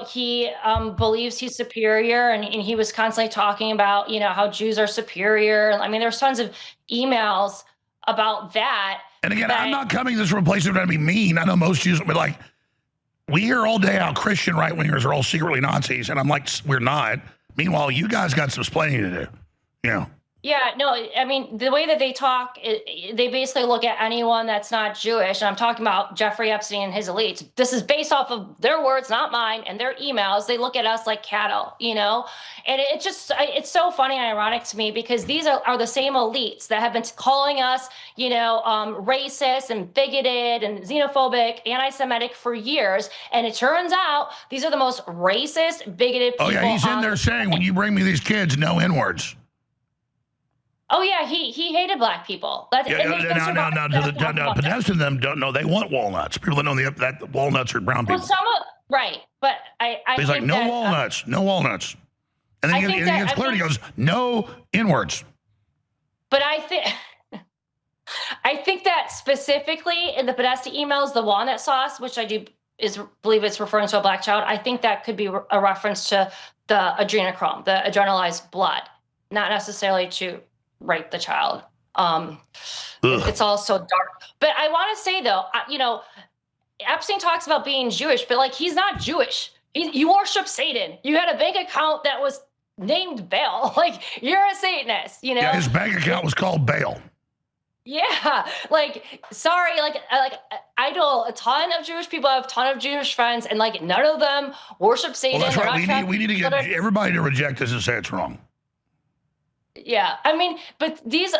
he believes he's superior, and he was constantly talking about, how Jews are superior. I mean, there's tons of emails about that. And again, I'm not coming to this from a place of trying to be mean. I know most Jews will be we hear all day how Christian right-wingers are all secretly Nazis, and I'm like, we're not. Meanwhile, you guys got some explaining to do, Yeah, no, I mean, the way that they talk, they basically look at anyone that's not Jewish. And I'm talking about Jeffrey Epstein and his elites. This is based off of their words, not mine, and their emails. They look at us like cattle, And it's so funny and ironic to me because these are the same elites that have been calling us, racist and bigoted and xenophobic, anti-Semitic for years. And it turns out these are the most racist, bigoted people. Oh, yeah, he's in there saying, when you bring me these kids, no N-words. Oh yeah, he hated black people. Podesta and them don't know. They want walnuts. People that know that walnuts are brown people. Right, but I he's like, no walnuts, no walnuts, and then he gets clear. He goes, no N-words. But I think that specifically in the Podesta emails, the walnut sauce, which I believe it's referring to a black child. I think that could be a reference to the adrenochrome, the adrenalized blood, not necessarily to raped the child. It's all so dark. But I want to say though, Epstein talks about being Jewish, but like he's not Jewish. You worship Satan. You had a bank account that was named Baal. Like you're a Satanist, Yeah, his bank account was called Baal. Yeah, like sorry, like I know a ton of Jewish people. I have a ton of Jewish friends, and like none of them worship Satan. Well, that's right. We need to get everybody to reject this and say it's wrong. Yeah, I mean, but these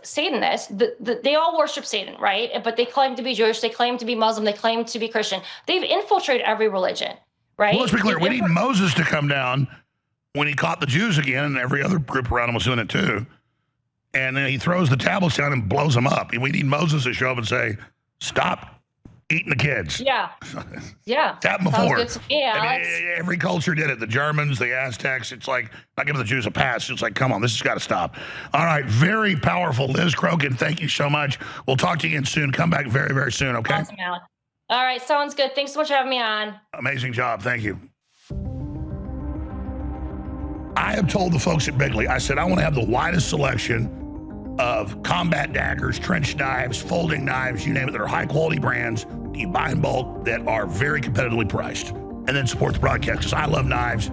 Satanists, they all worship Satan, right? But they claim to be Jewish, they claim to be Muslim, they claim to be Christian. They've infiltrated every religion, right? Well, let's be clear. We need Moses to come down when he caught the Jews again, and every other group around him was doing it too. And then he throws the tablets down and blows them up. And we need Moses to show up and say, "Stop eating the kids." Yeah, yeah. It's happened before. Yeah, every culture did it. The Germans, the Aztecs. It's like not giving the Jews a pass. It's like, come on, this has got to stop. All right, very powerful, Liz Crokin. Thank you so much. We'll talk to you again soon. Come back very, very soon. Okay. Awesome, Alan. All right, sounds good. Thanks so much for having me on. Amazing job. Thank you. I have told the folks at Bigley, I said I want to have the widest selection of combat daggers, trench knives, folding knives, you name it, that are high-quality brands that you buy in bulk that are very competitively priced, and then support the broadcast, because I love knives.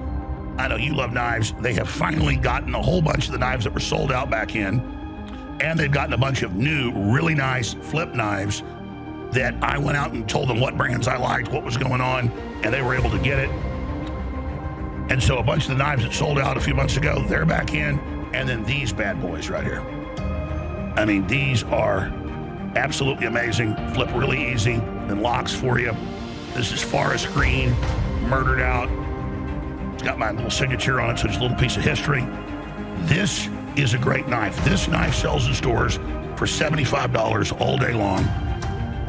I know you love knives. They have finally gotten a whole bunch of the knives that were sold out back in, and they've gotten a bunch of new, really nice flip knives that I went out and told them what brands I liked, what was going on, and they were able to get it. And so a bunch of the knives that sold out a few months ago, they're back in, and then these bad boys right here. I mean, these are absolutely amazing. Flip really easy and locks for you. This is Forest Green, Murdered Out. It's got my little signature on it, so it's a little piece of history. This is a great knife. This knife sells in stores for $75 all day long.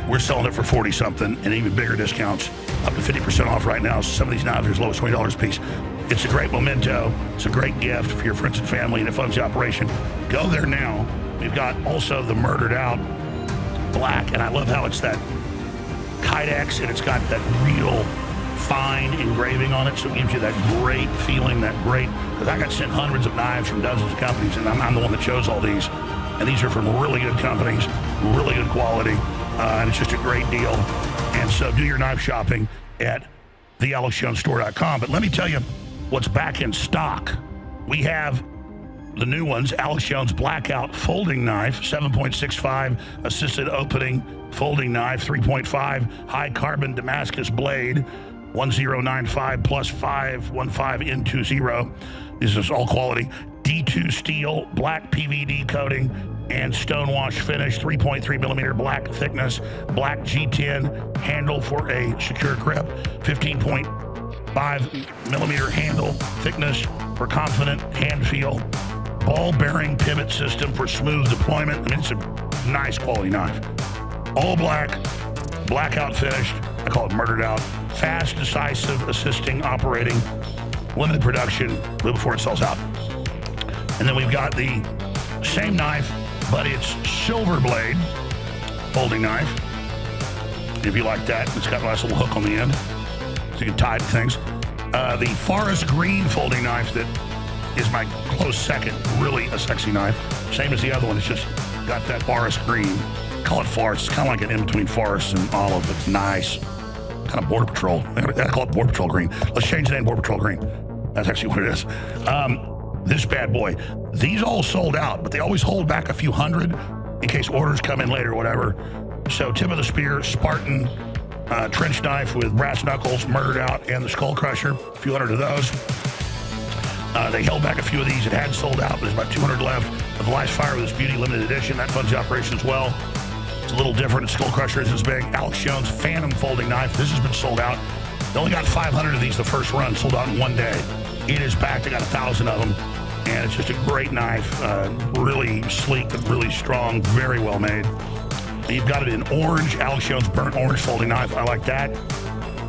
We're selling it for 40-something, and even bigger discounts, up to 50% off right now. Some of these knives are as low as $20 a piece. It's a great memento. It's a great gift for your friends and family, and it funds the operation. Go there now. We've got also the Murdered Out black, and I love how it's that Kydex, and it's got that real fine engraving on it, so it gives you that great feeling, that great, because I got sent hundreds of knives from dozens of companies, and I'm the one that chose all these, and these are from really good companies, really good quality, and it's just a great deal. And so do your knife shopping at thealexjonesstore.com. But let me tell you what's back in stock. We have the new ones, Alex Jones Blackout Folding Knife, 7.65 assisted opening folding knife, 3.5 high carbon Damascus blade, 1095 plus 515 N20. This is all quality. D2 steel, black PVD coating, and stonewash finish, 3.3 millimeter black thickness, black G10 handle for a secure grip, 15.5 millimeter handle thickness for confident hand feel, ball bearing pivot system for smooth deployment. I mean, it's a nice quality knife. All black, blackout finished. I call it Murdered Out. Fast, decisive, assisting, operating, limited production before it sells out. And then we've got the same knife, but it's silver blade folding knife. If you like that, it's got a nice little hook on the end, so you can tie it to things. The Forest Green folding knife that is my close second, really a sexy knife. Same as the other one, it's just got that Forest Green. Call it forest. It's kind of like an in between forest and olive. It's nice. Kind of Border Patrol. I call it Border Patrol Green. Let's change the name Border Patrol Green. That's actually what it is. This bad boy. These all sold out, but they always hold back a few hundred in case orders come in later or whatever. So tip of the spear, Spartan trench knife with brass knuckles, Murdered Out, and the Skull Crusher. A few hundred of those. They held back a few of these. It had sold out, but there's about 200 left. But the Last Fire with this beauty limited edition, that funds the operation as well. It's a little different. Skull Crusher isn't as big. Alex Jones Phantom folding knife. This has been sold out. They only got 500 of these the first run, sold out in one day. It is back. They got 1,000 of them. And it's just a great knife. Really sleek and really strong. Very well made. You've got it in orange. Alex Jones Burnt Orange folding knife. I like that.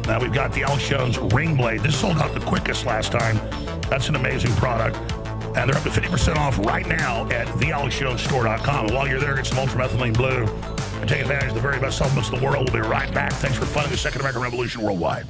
Now we've got the Alex Jones Ring Blade. This sold out the quickest last time. That's an amazing product. And they're up to 50% off right now at thealexjonesstore.com. And while you're there, get some ultramethylene blue and take advantage of the very best supplements in the world. We'll be right back. Thanks for funding the Second American Revolution worldwide.